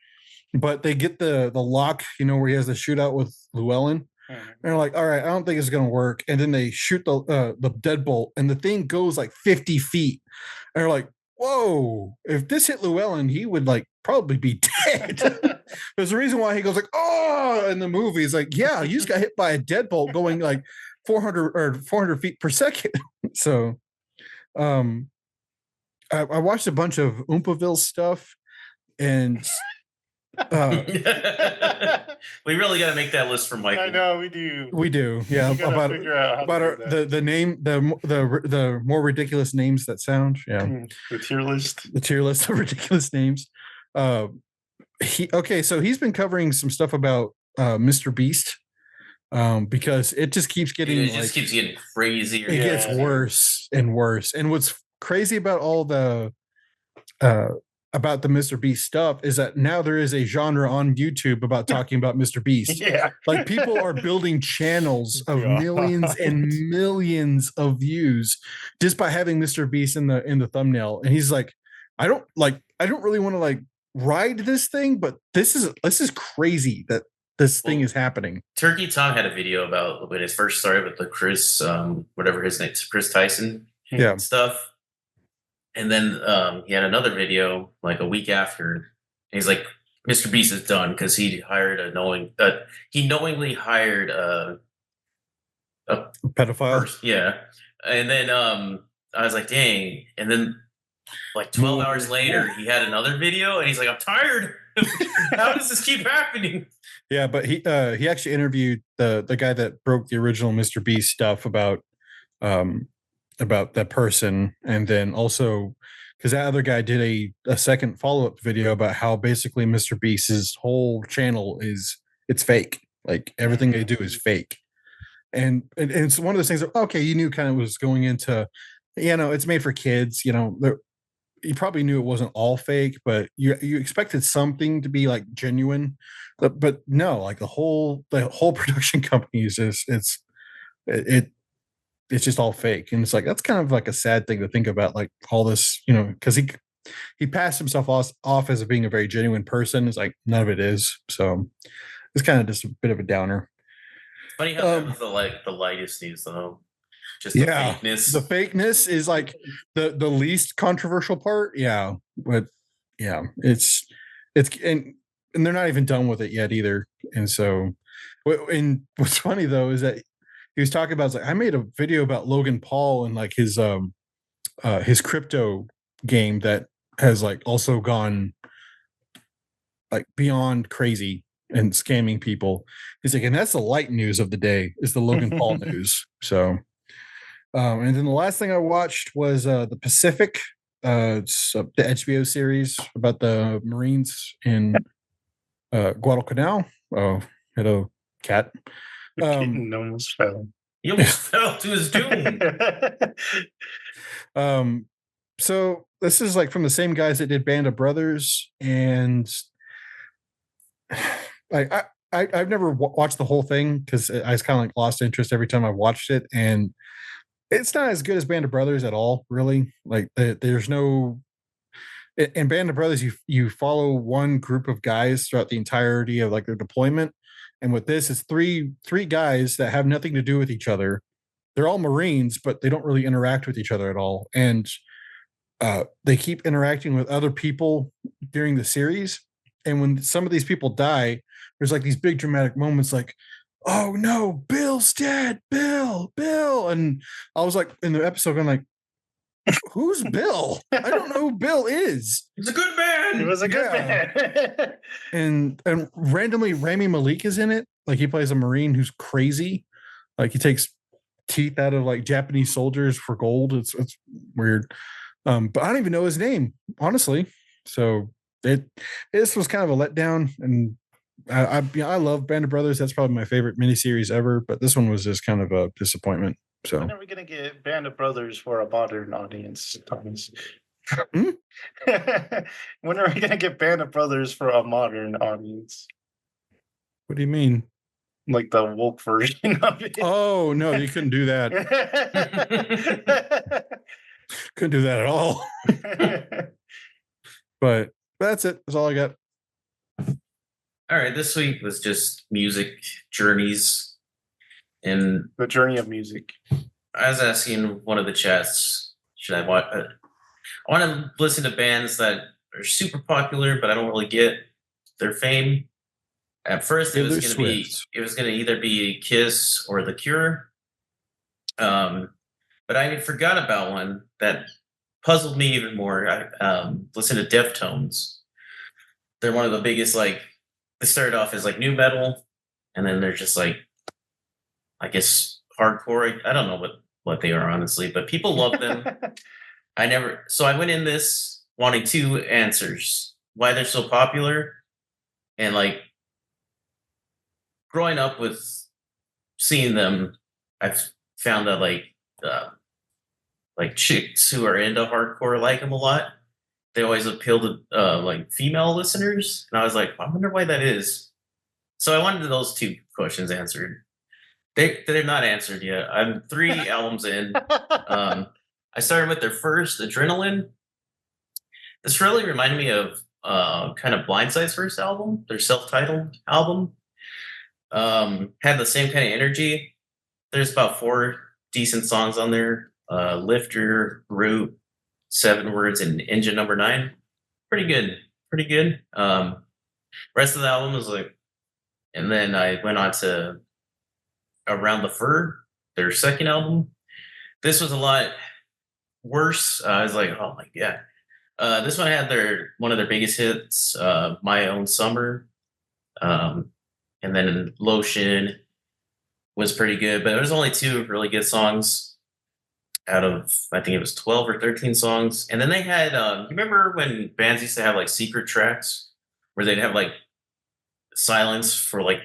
But they get the lock, where he has the shootout with Llewellyn. And they're like, all right, I don't think it's gonna work. And then they shoot the deadbolt, and the thing goes like 50 feet. And they're like, whoa, if this hit Llewellyn, he would like probably be dead. There's a reason why he goes like, oh, in the movie. It's like, yeah, you just got hit by a deadbolt going like 400 feet per second. So I watched a bunch of Oompaville stuff, and we really got to make that list for Michael. I know we do. We do, yeah. About the more ridiculous names that sound, yeah. The tier list of ridiculous names. So he's been covering some stuff about Mr. Beast, because it just keeps getting keeps getting crazier. It gets worse and worse. And what's crazy about all the about the Mr. Beast stuff is that now there is a genre on YouTube about talking about Mr. Beast. Yeah. Like people are building channels of millions and millions of views just by having Mr. Beast in the thumbnail. And he's like, I don't really want to like ride this thing, but this is crazy that this thing is happening. Turkey Tom had a video about when it first started with the Chris, whatever his name, Chris Tyson stuff. And then he had another video like a week after. And he's like, Mr. Beast is done because he knowingly hired a pedophile. Yeah. And then I was like, dang. And then like 12 hours later, he had another video and he's like, I'm tired. How does this keep happening? Yeah, but he actually interviewed the guy that broke the original Mr. Beast stuff about that person, and then also because that other guy did a second follow-up video about how basically Mr. Beast's whole channel it's fake. Like everything they do is fake. And it's one of those things that, okay, you knew kind of was going into, it's made for kids, you probably knew it wasn't all fake, but you expected something to be like genuine, but no, like the whole production company is just it it's just all fake, and it's like that's kind of like a sad thing to think about, like all this, because he passed himself off as being a very genuine person. It's like none of it is, so it's kind of just a bit of a downer. Funny how that was the lightest news though. Just the Yeah, fakeness. the fakeness is like the least controversial part. Yeah, but yeah, it's and they're not even done with it yet either. And so, and what's funny though is that he was talking about, it's like, I made a video about Logan Paul and like his crypto game that has like also gone like beyond crazy and scamming people. He's like, and that's the light news of the day, is the Logan Paul news. So and then the last thing I watched was the Pacific, it's the HBO series about the Marines in Guadalcanal. Oh, hello, cat. The kitten almost fell. He almost fell to his doom. So this is like from the same guys that did Band of Brothers, and I've never watched the whole thing because I was kind of like lost interest every time I watched it, and it's not as good as Band of Brothers at all, really. Like there's no in Band of Brothers, you follow one group of guys throughout the entirety of like their deployment, and with this, it's three guys that have nothing to do with each other. They're all Marines, but they don't really interact with each other at all, and they keep interacting with other people during the series. And when some of these people die, there's like these big dramatic moments, like, "Oh no, Bill's dead, Bill!" And I was like, in the episode, I'm like, "Who's Bill? I don't know who Bill is." He's a good man. He was a good man. And randomly, Rami Malek is in it. Like he plays a Marine who's crazy. Like he takes teeth out of like Japanese soldiers for gold. It's weird. But I don't even know his name, honestly. So this was kind of a letdown, and I love Band of Brothers. That's probably my favorite miniseries ever. But this one was just kind of a disappointment. So When are we gonna get Band of Brothers for a modern audience, Thomas? Hmm? When are we gonna get Band of Brothers for a modern audience? What do you mean? Like the woke version of it. Oh no, you couldn't do that. Couldn't do that at all. But that's it. That's all I got. All right, this week was just music journeys, and The journey of music. I was asking one of the chats, should I watch? I want to listen to bands that are super popular, but I don't really get their fame. At first, Taylor Swift. it was going to either be Kiss or The Cure. But I forgot about one that puzzled me even more. I listened to Deftones. They're one of the biggest, like, they started off as like new metal, and then they're just like, I guess, hardcore. I don't know what they are, honestly, but people love them. So I went in this wanting two answers: why they're so popular, and like growing up with seeing them, I've found that like chicks who are into hardcore like them a lot. They always appeal to like female listeners, and I was like, I wonder why that is. So I wanted those two questions answered. They're not answered yet. I'm 3 albums in. I started with their first, Adrenaline. This really reminded me of kind of Blindside's first album, their self-titled album. Had the same kind of energy. There's about 4 decent songs on there. Lifter, Root, 7 Words, and Engine Number 9. Pretty good. Pretty good. Rest of the album was like, and then I went on to Around the Fur, their second album. This was a lot worse. I was like, oh my god. This one had one of their biggest hits, My Own Summer. And then Lotion was pretty good, but there was only 2 really good songs out of, I think it was 12 or 13 songs. And then they had, you remember when bands used to have like secret tracks where they'd have like silence for like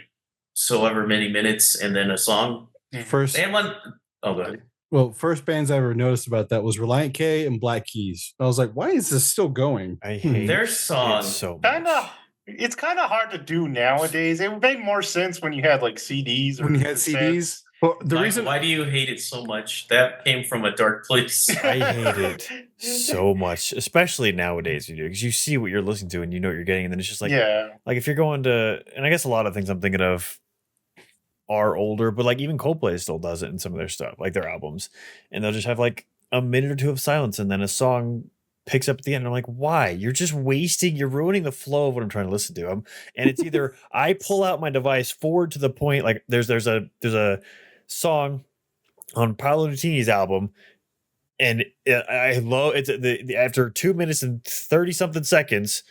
so ever many minutes and then a song? First, They had one. Oh, go ahead. Well, first bands I ever noticed about that was Reliant K and Black Keys. I was like, why is this still going? I hate Their it song. so Kind much. of. It's kind of hard to do nowadays. It made more sense when you had like CDs or When you had cassettes. CDs. Well, the Michael, reason why do you hate it so much? That came from a dark place. I hate it so much, especially nowadays, you do, because you see what you're listening to and you know what you're getting, and then it's just like, Yeah. like if you're going to, and I guess a lot of things I'm thinking of are older, but like even Coldplay still does it in some of their stuff, like their albums, and they'll just have like a minute or two of silence, and then a song picks up at the end. And I'm like, why? You're just wasting. You're ruining the flow of what I'm trying to listen to. And it's either I pull out my device forward to the point, like there's a song on Paolo Nutini's album, and I love it's after 2 minutes and 30 something seconds.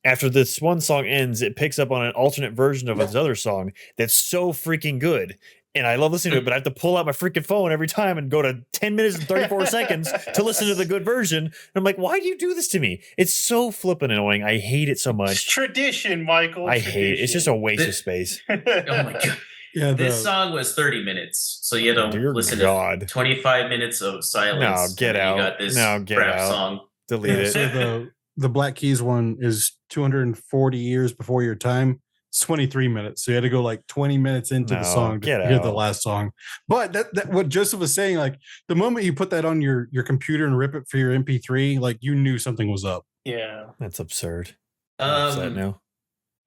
After this one song ends, it picks up on an alternate version of his other song that's so freaking good. And I love listening to it, but I have to pull out my freaking phone every time and go to 10 minutes and 34 seconds to listen to the good version. And I'm like, why do you do this to me? It's so flippin' annoying. I hate it so It's much. tradition, Michael. I hate it. It's just a waste of space. Oh my god. yeah, This song was 30 minutes, so you don't Dear listen God. to 25 minutes of silence. No, get and then out. You got this No, get crap out. song. Delete it. so the Black Keys one is 240 years before your time. It's 23 minutes. So you had to go like 20 minutes into the No, song to get hear the out. last song. But that what Joseph was saying, like the moment you put that on your computer and rip it for your MP3, like you knew something was up. Yeah. That's absurd. I'm upset now.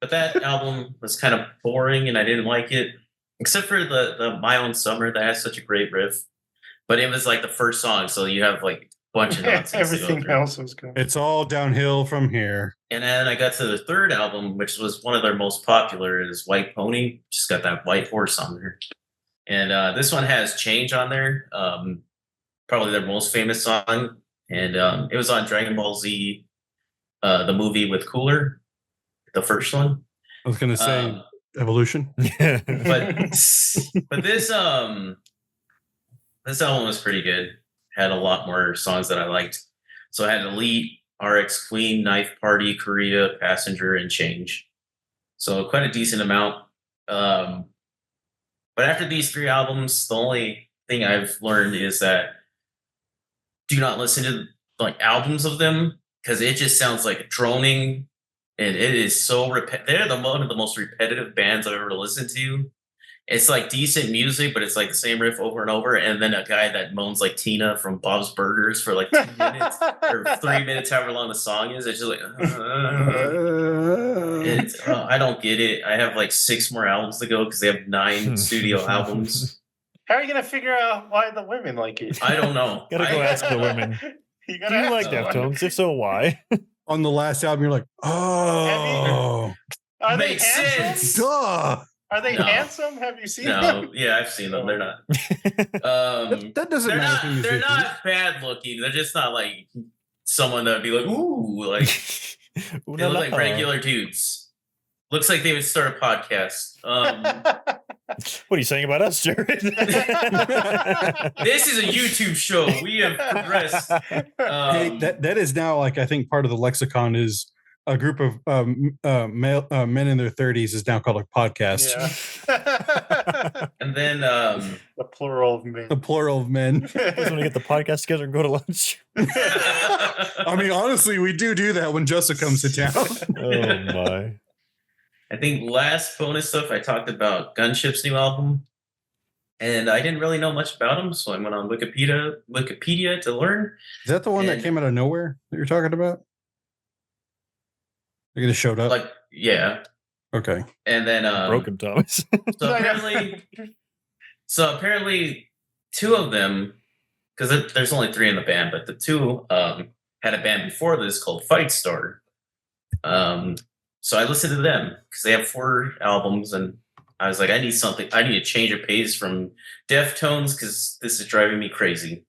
But that album was kind of boring, and I didn't like it, except for the My Own Summer that has such a great riff. But it was like the first song, so you have like a bunch of nonsense to go Everything through. else was good. It's all downhill from here. And then I got to the third album, which was one of their most popular, is White Pony. Just got that white horse on there. And this one has Change on there, probably their most famous song. And it was on Dragon Ball Z, the movie with Cooler, the first one. I was gonna say Evolution. But this album was pretty good. Had a lot more songs that I liked. So I had Elite, RX Queen, Knife Party, Korea, Passenger, and Change. So quite a decent amount. But after these three albums, the only thing I've learned is that do not listen to like albums of them, because it just sounds like droning, and it is so they're one of the most repetitive bands I've ever listened to. It's like decent music, but it's like the same riff over and over. And then a guy that moans like Tina from Bob's Burgers for like 2 minutes or 3 minutes, however long the song is. It's just like, I don't get it. I have like 6 more albums to go because they have 9 studio albums. How are you gonna figure out why the women like it? I don't know. Gotta go ask the women. You Do you like them. Deftones? If so, why? On the last album, you're like, oh, Are they Makes handsome? sense. duh. Are they No. handsome? Have you seen No, them? yeah, I've seen them. They're not. That doesn't They're matter. not. They're not bad looking. They're just not like someone that'd be like, ooh, like Ooh they la look like la. regular dudes. Looks like they would start a podcast. What are you saying about us, Jared? This is a YouTube show. We have progressed. Hey, that is now like I think part of the lexicon is a group of male, men in their 30s is now called a podcast. Yeah. And then The plural of men. The plural of men. Just want to get the podcast together and go to lunch. I mean, honestly, we do that when Joseph comes to town. Oh my! I think last bonus stuff I talked about Gunship's new album, and I didn't really know much about him, so I went on Wikipedia to learn. Is that the one that And- came out of nowhere that you're talking about? It just showed up. Like, yeah, Okay. and then Broken Thomas. So apparently, 2 of them, because there's only 3 in the band, but the 2 had a band before this called Fight Star. So I listened to them because they have 4 albums, and I was like, I need something. I need a change of pace from Deftones because this is driving me crazy.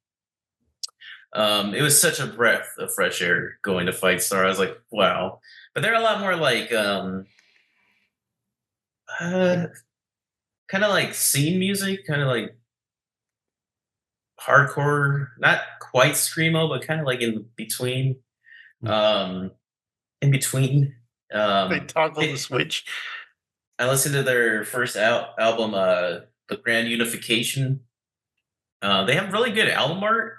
It was such a breath of fresh air going to Fight Star. I was like, wow. But they're a lot more like kind of like scene music, kind of like hardcore, not quite screamo, but kind of like in between. In between. They toggle the it- switch. I listened to their first album, The Grand Unification. They have really good album art.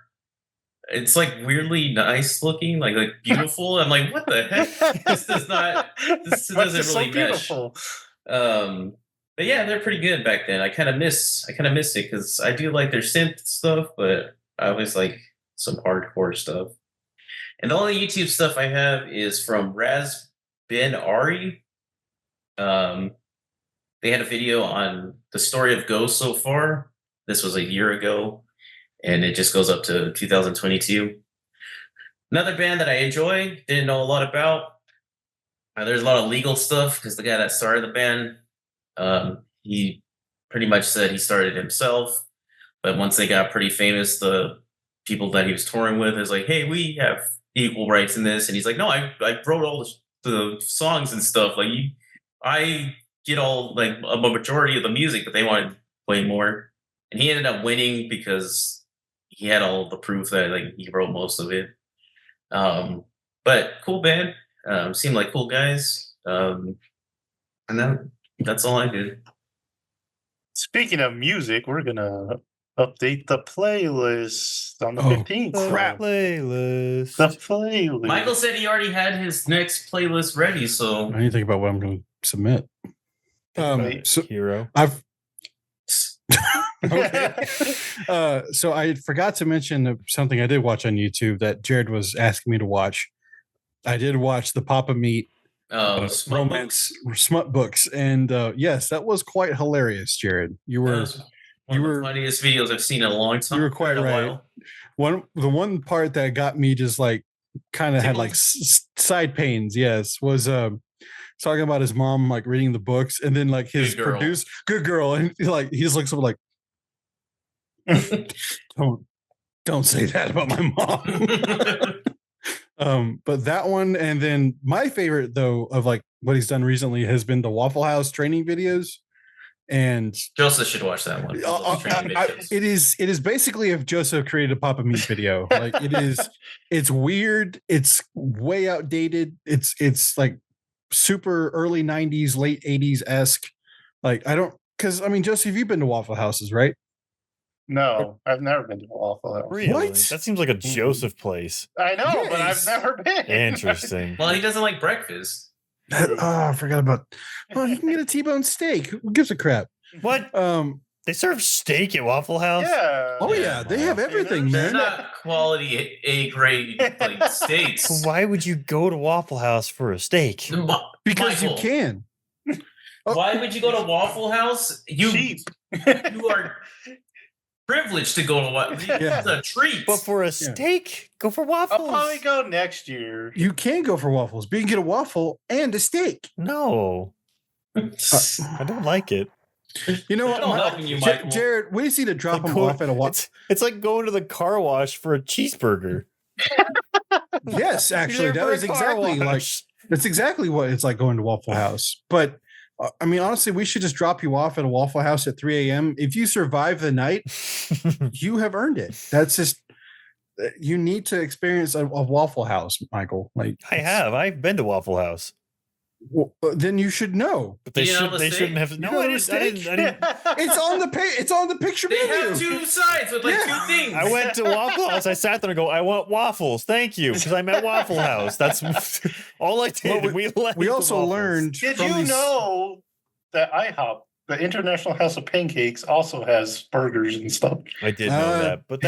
It's like weirdly nice looking, like beautiful. I'm like, what the heck? This does not. This But doesn't it's so really mesh. beautiful. But yeah, they're pretty good back then. I kind of miss it because I do like their synth stuff, but I always like some hardcore stuff. And the only YouTube stuff I have is from Raz Ben Ari. Um, they had a video on the story of Ghost so far. This was a year ago, and it just goes up to 2022. Another band that I enjoy, didn't know a lot about. There's a lot of legal stuff because the guy that started the band, he pretty much said he started himself. But once they got pretty famous, the people that he was touring with is like, "Hey, we have equal rights in this," and he's like, "No, I wrote all the songs and stuff. Like, I get all like a majority of the music, but they wanted to play more." And he ended up winning because he had all the proof that like he wrote most of it. But cool band. Seemed like cool guys. And that's all I did. Speaking of music, we're gonna update the playlist on the 15th. crap. The Playlist. playlist. Michael said he already had his next playlist ready, so I need to think about what I'm going to submit. Right. So Hero. I've okay. So I forgot to mention something I did watch on YouTube that Jared was asking me to watch. I did watch the Papa Meat Smut romance smut books, and yes, that was quite hilarious, Jared. You That were was one of the funniest videos I've seen in a long time. you were quite in a right. while. The one part that got me just like kind of had like side pains. Yes, was talking about his mom like reading the books, and then like his Good girl. good girl, and like he just looks up like, don't say that about my mom. But that one, and then my favorite though of like what he's done recently has been the Waffle House training videos. And Joseph should watch that one. it is basically if Joseph created a Papa Meat video. Like it's weird, it's way outdated, it's like super early 90s, late 80s esque. Like I don't, because I mean, Joseph, you've been to Waffle Houses, right? No, I've never been to a Waffle House. Really? What? That seems like a Joseph place. I know, but I've Yes. never been. Interesting. Well, he doesn't like breakfast. I forgot about. Well, you can get a T-bone steak. Who gives a crap? What? They serve steak at Waffle House? Yeah. Oh yeah, they have everything, It's man. not quality A grade like steaks. So why would you go to Waffle House for a steak? Because Michael, you can. Why would you go to Waffle House? Cheap. You are privileged to go to what? Yeah. It's a treat. But for a steak, go for waffles. I'll probably go next year. You can go for waffles, but you can get a waffle and a steak. No, I don't like it. You know what, Don't help you, Michael. Jared? We just need to drop Like him off at a waffle. It's like going to the car wash for a cheeseburger. Yes, actually, You're there that for is a car exactly like wash. that's exactly what it's like going to Waffle House. But I mean, honestly, we should just drop you off at a Waffle House at 3 a.m. If you survive the night, you have earned it. That's just you need to experience a Waffle House, Michael. Like I have. I've been to Waffle House, well, then you should know. but they You know the they steak? shouldn't have. You No, know I the didn't. I didn't. It's on the it's on the picture They video. have two sides with like two things. I went to Waffle House. I sat there and go, I want waffles. Thank you. Because I'm at Waffle House. That's all I did. Well, we also learned Did from you these- know that IHOP, the International House of Pancakes, also has burgers and stuff? I did know that. But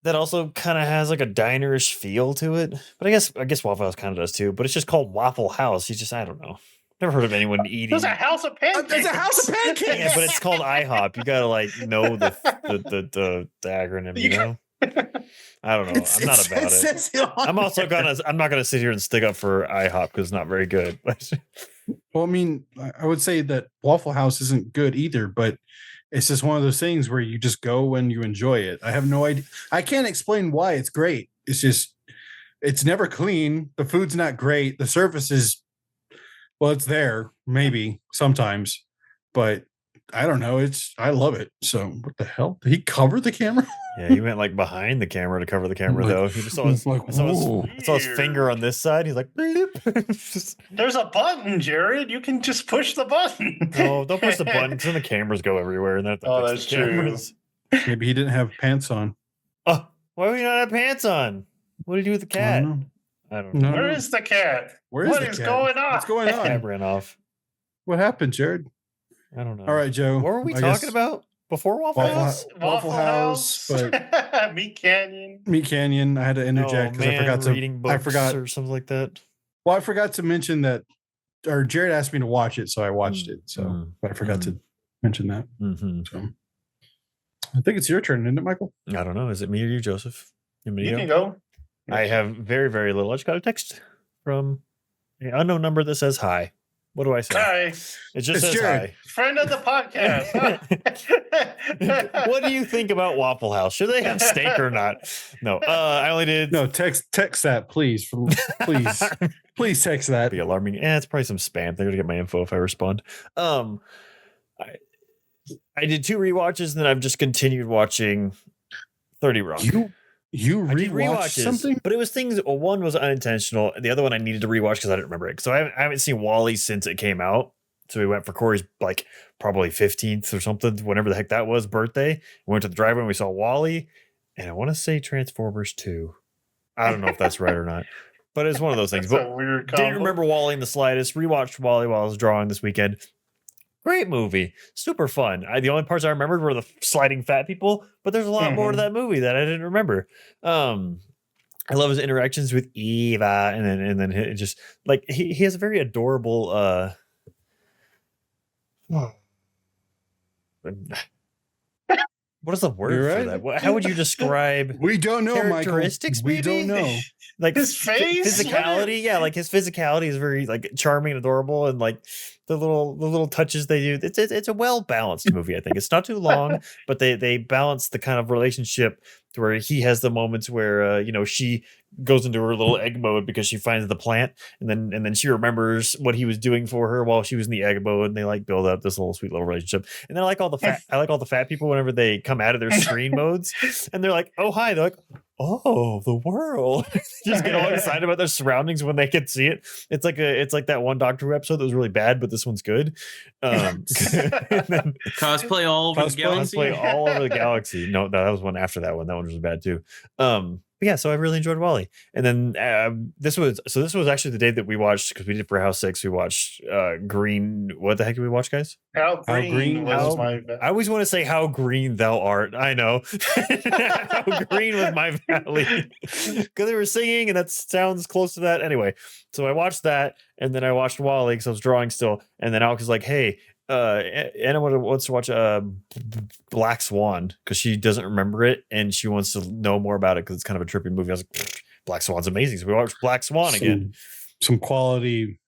that also kind of has like a dinerish feel to it. But I guess Waffle House kind of does too. But it's just called Waffle House. I don't know. Never heard of anyone eating. There's a House of Pancakes. There's a House of Pancakes. Yeah, but it's called IHOP. You gotta like know the acronym, you know? I don't know. I'm not about it. I'm not gonna sit here and stick up for IHOP because it's not very good. Well, I mean, I would say that Waffle House isn't good either, but it's just one of those things where you just go when you enjoy it. I have no idea. I can't explain why it's great. It's just, it's never clean. The food's not great. The service is, well, it's there, maybe sometimes, but I don't know. I love it. So what the hell? Did he cover the camera? Yeah, he went like behind the camera to cover the camera, Like, though. He just saw his, like, whoa. I saw his finger on this side. He's like, bloop. Just, There's a button, Jared. You can just push the button. no, don't push the button because then the cameras go everywhere, and then Oh, fix that's the true. cameras. Maybe he didn't have pants on. Oh, why would he not have pants on? What did he do with the I cat? don't know. I don't know. No. Where is the cat? Where What the is cat? going on? What's going Cat on? ran off. What happened, Jared? I don't know. All right, Joe. What were we I talking guess about before Waffle Waffle House? House. Waffle House, but Meat Canyon. Meat Canyon. I had to interject because I forgot to. reading books I forgot. or something like that. Well, I forgot to mention that, or Jared asked me to watch it, so I watched it. So, Mm. but I forgot to mention that. Mm-hmm. So, I think it's your turn, isn't it, Michael? I don't know. Is it me or you, Joseph? You want me to You go? can go. I have very, very little. I just got a text from an unknown number that says hi. What do I say? Hi, It just It's says Jared. friend of the podcast. hi. What do you think about Waffle House? Should they have steak or not? No, I only did. No, text that, please. Please, please text that. Be alarming. It's probably some spam. They're gonna get my info if I respond. I did 2 rewatches, and then I've just continued watching 30 Rock. You I did rewatched rewatches, something? but it was things. Well, one was unintentional, and the other one I needed to rewatch because I didn't remember it. So I haven't seen Wall-E since it came out. So we went for Corey's like probably 15th or something, whenever the heck that was, birthday. We went to the drive-in, and we saw Wall-E, and I want to say Transformers 2. I don't know if that's right or not, but it's one of those things. That's But a weird combo. didn't remember Wall-E in the slightest. Rewatched Wall-E while I was drawing this weekend. Great movie, super fun. The only parts I remembered were the sliding fat people, but there's a lot more to that movie that I didn't remember. I love his interactions with Eva, and then it just like he has a very adorable. What is the word You're for right. that? How would you describe We don't know, Michael. characteristics? We don't maybe? know. Like His face? physicality, yeah, like his physicality is very like charming and adorable, and like the little touches they do. It's a well balanced movie. I think it's not too long, but they balance the kind of relationship to where he has the moments where she goes into her little egg mode because she finds the plant, and then she remembers what he was doing for her while she was in the egg mode, and they like build up this little sweet little relationship. And then I like all the fat people whenever they come out of their screen modes, and they're like, oh hi, they're like, oh, the world. Just get all excited about their surroundings when they can see it. It's like that one Doctor Who episode that was really bad, but this one's good. And then Cosplay all over the galaxy. cosplay all over the galaxy. No, that was one after that one. That one was really bad too. But yeah, so I really enjoyed Wall-E. And then this was actually the day that we watched, because we did for House 6, we watched Green. What the heck did we watch, guys? How green was my I always want to say How Green Thou Art. I know. How green was my valley. Because they were singing, and that sounds close to that. Anyway, so I watched that, and then I watched Wall-E because I was drawing still. And then Alex was like, hey, Anna wants to watch Black Swan because she doesn't remember it, and she wants to know more about it because it's kind of a trippy movie. I was like, Black Swan's amazing. So we watched Black Swan again. Some quality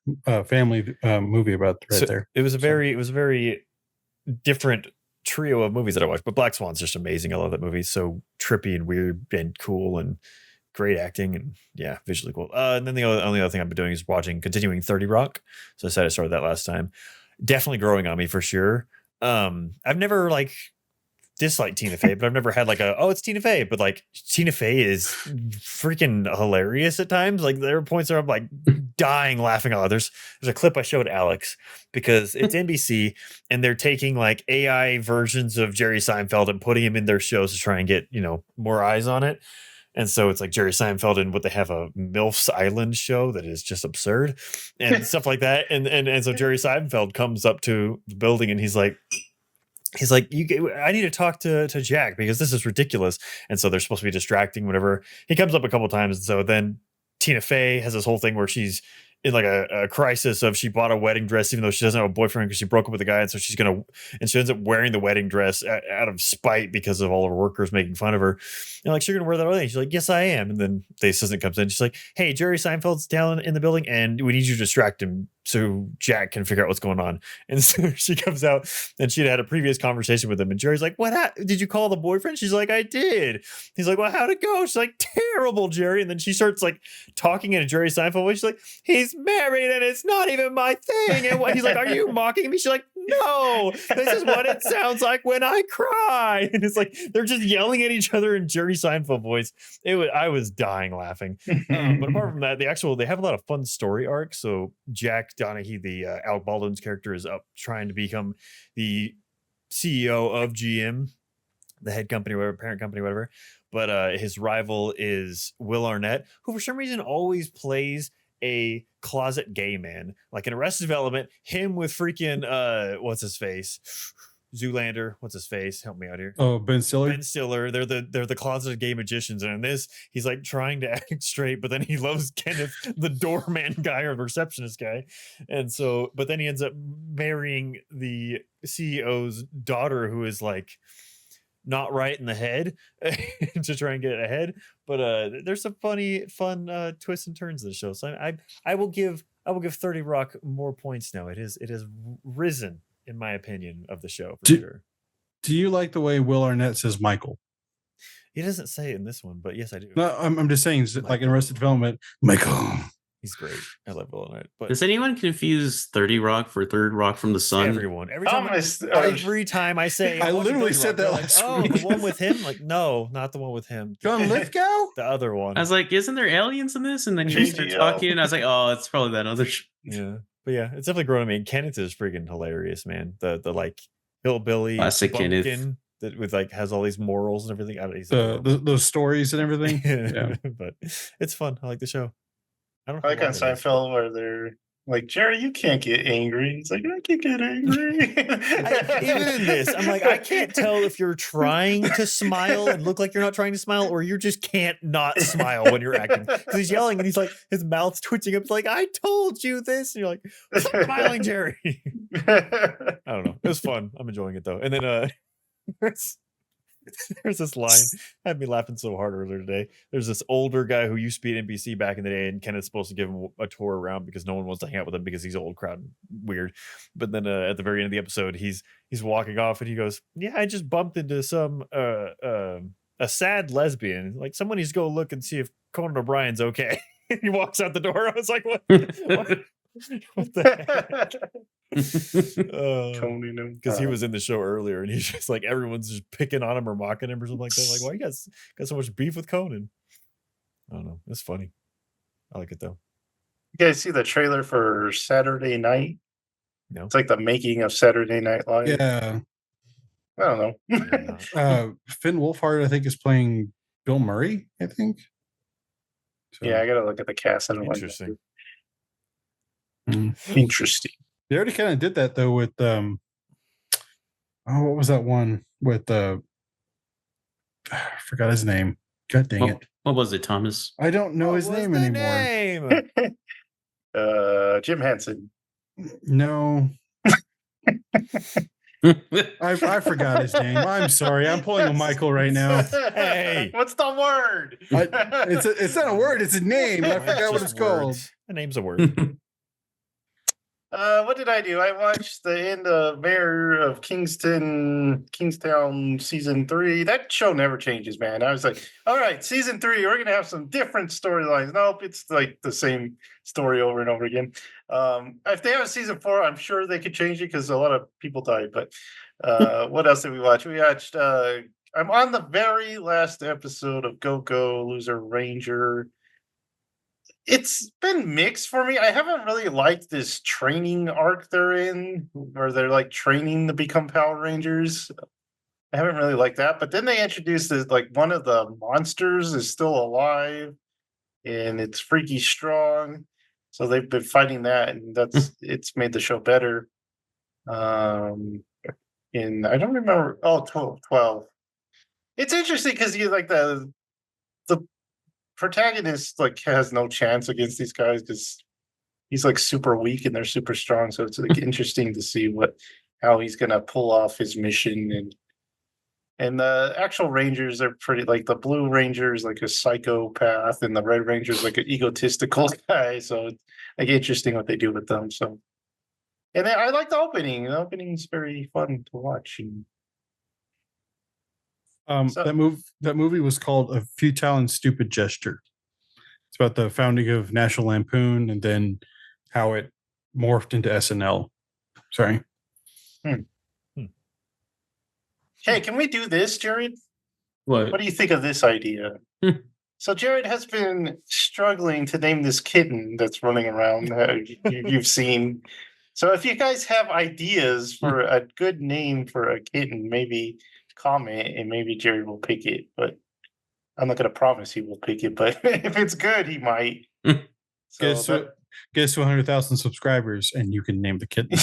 family movie about there. It was a very different trio of movies that I watched, but Black Swan's just amazing. I love that movie. So trippy and weird and cool and great acting, and yeah, visually cool. And then the only other thing I've been doing is continuing 30 Rock. So I said I started that last time. Definitely growing on me for sure. I've never like disliked Tina Fey, but I've never had it's Tina Fey, but like Tina Fey is freaking hilarious at times. Like there are points where I'm like dying laughing out. There's a clip I showed Alex because it's NBC and they're taking like AI versions of Jerry Seinfeld and putting him in their shows to try and get, more eyes on it. And so it's like Jerry Seinfeld and they have a MILF's Island show that is just absurd and stuff like that. And so Jerry Seinfeld comes up to the building and he's like, I need to talk to Jack because this is ridiculous. And so they're supposed to be distracting, whatever. He comes up a couple times. And so then Tina Fey has this whole thing where she's in like a crisis of she bought a wedding dress even though she doesn't have a boyfriend because she broke up with the guy, and so she ends up wearing the wedding dress out of spite because of all of her workers making fun of her. And like, so you're gonna wear that wedding? She's like, yes, I am. And then the assistant comes in. She's like, hey, Jerry Seinfeld's down in the building, and we need you to distract him so Jack can figure out what's going on. And so she comes out, and she'd had a previous conversation with him, and Jerry's like, what? Did you call the boyfriend? She's like, I did. He's like, well, how'd it go? She's like, terrible, Jerry. And then she starts like talking in a Jerry Seinfeld way. She's like, he's married and it's not even my thing. And he's like, are you mocking me? She's like, no, this is what it sounds like when I cry. And it's like they're just yelling at each other in Jerry Seinfeld voice. I was dying laughing. But apart from that, they have a lot of fun story arcs. So Jack Donaghy, the Alec Baldwin's character, is up trying to become the CEO of GM, the head company, whatever, parent company, whatever. But his rival is Will Arnett, who for some reason always plays a closet gay man. Like in Arrested Development, him with freaking what's his face? Zoolander, what's his face? Help me out here. Oh, Ben Stiller. Ben Stiller. They're the closeted gay magicians, and in this, he's like trying to act straight, but then he loves Kenneth, the doorman guy or the receptionist guy, and so, but then he ends up marrying the CEO's daughter, who is like not right in the head to try and get ahead. But there's some fun twists and turns in the show. So I will give 30 Rock more points now. It has risen in my opinion of the show for sure. Do you like the way Will Arnett says Michael? He doesn't say it in this one, but yes, I do. No, I'm just saying, like in Arrested Development, Michael. He's great. I love Will Arnett. But does anyone confuse 30 Rock for Third Rock from the Sun? Everyone. Every time I say, I literally said that last week. The one with him? Like, no, not the one with him. John Lithgow? The other one. I was like, isn't there aliens in this? And then you start talking, and I was like, oh, it's probably that other. Yeah, but yeah, it's definitely grown on me. And Kenneth is freaking hilarious, man. The like hillbilly classic Kenneth that with like has all these morals and everything. Those stories and everything. Yeah, but it's fun. I like the show. I like on Seinfeld where they're like, Jerry, you can't get angry. He's like, I can get angry. Even in this, I'm like, I can't tell if you're trying to smile and look like you're not trying to smile, or you just can't not smile when you're acting. Because he's yelling and he's like, his mouth's twitching up. It's like, I told you this. And you're like, stop smiling, Jerry. I don't know. It was fun. I'm enjoying it though. And then there's this line had me laughing so hard earlier today. There's this older guy who used to be at NBC back in the day, and Kenneth's supposed to give him a tour around because no one wants to hang out with him because he's old, crowd, weird. But then at the very end of the episode, he's walking off and he goes, "Yeah, I just bumped into some a sad lesbian. Like someone needs to go look and see if Conan O'Brien's okay." And he walks out the door. I was like, "What? What the heck?" Because he was in the show earlier and he's just like everyone's just picking on him or mocking him or something like that. Like, why you guys got so much beef with Conan? I don't know. It's funny. I like it though. You guys see the trailer for Saturday Night? No. It's like the making of Saturday Night Live. Yeah. I don't know. Finn Wolfhard, I think, is playing Bill Murray, I think. So, yeah, I gotta look at the cast. Interesting. Interesting. They already kind of did that though with what was that one with I forgot his name. God dang it. What was it, Thomas? I don't know his name anymore. Jim Henson. No. I forgot his name. I'm sorry. I'm pulling a Michael right now. Hey, what's the word? It's not a word. It's a name. I forgot what it's called. The name's a word. What did I do? I watched the end of Mayor of Kingstown season 3. That show never changes, man. I was like, all right, season 3, we're gonna have some different storylines. Nope, it's like the same story over and over again. If they have a season 4, I'm sure they could change it because a lot of people died. But what else did we watch? We watched I'm on the very last episode of Go Go Loser Ranger. It's been mixed for me. I haven't really liked this training arc they're in, where they're like training to become Power Rangers. I haven't really liked that. But then they introduced this, like one of the monsters is still alive, and it's freaky strong. So they've been fighting that, and it's made the show better. And I don't remember. 12. It's interesting because you like the protagonist like has no chance against these guys because he's like super weak and they're super strong. So it's like interesting to see how he's gonna pull off his mission. And the actual Rangers are pretty, like the Blue Ranger is like a psychopath and the Red Ranger is like an egotistical guy. So it's like interesting what they do with them. So, and then I like the opening. The opening is very fun to watch. That movie was called A Futile and Stupid Gesture. It's about the founding of National Lampoon and then how it morphed into SNL. Sorry. Hey, can we do this, Jared? What? What do you think of this idea? So Jared has been struggling to name this kitten that's running around you've seen. So if you guys have ideas for a good name for a kitten, maybe comment and maybe Jared will pick it. But I'm not going to promise he will pick it. But if it's good, he might. So Get us to 100,000 subscribers, and you can name the kitten.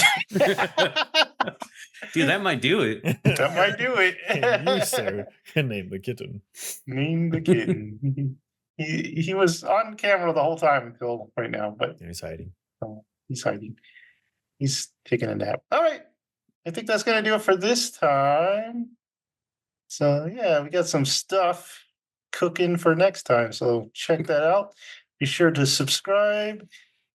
Dude, that might do it. that might do it. And you, sir, can name the kitten. Name the kitten. He was on camera the whole time until right now, but He's hiding. he's hiding. He's taking a nap. All right. I think that's going to do it for this time. So, yeah, we got some stuff cooking for next time. So, check that out. Be sure to subscribe,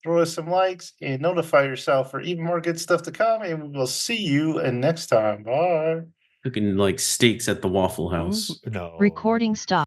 throw us some likes, and notify yourself for even more good stuff to come. And we will see you next time. Bye. Cooking like steaks at the Waffle House. No. Recording stop.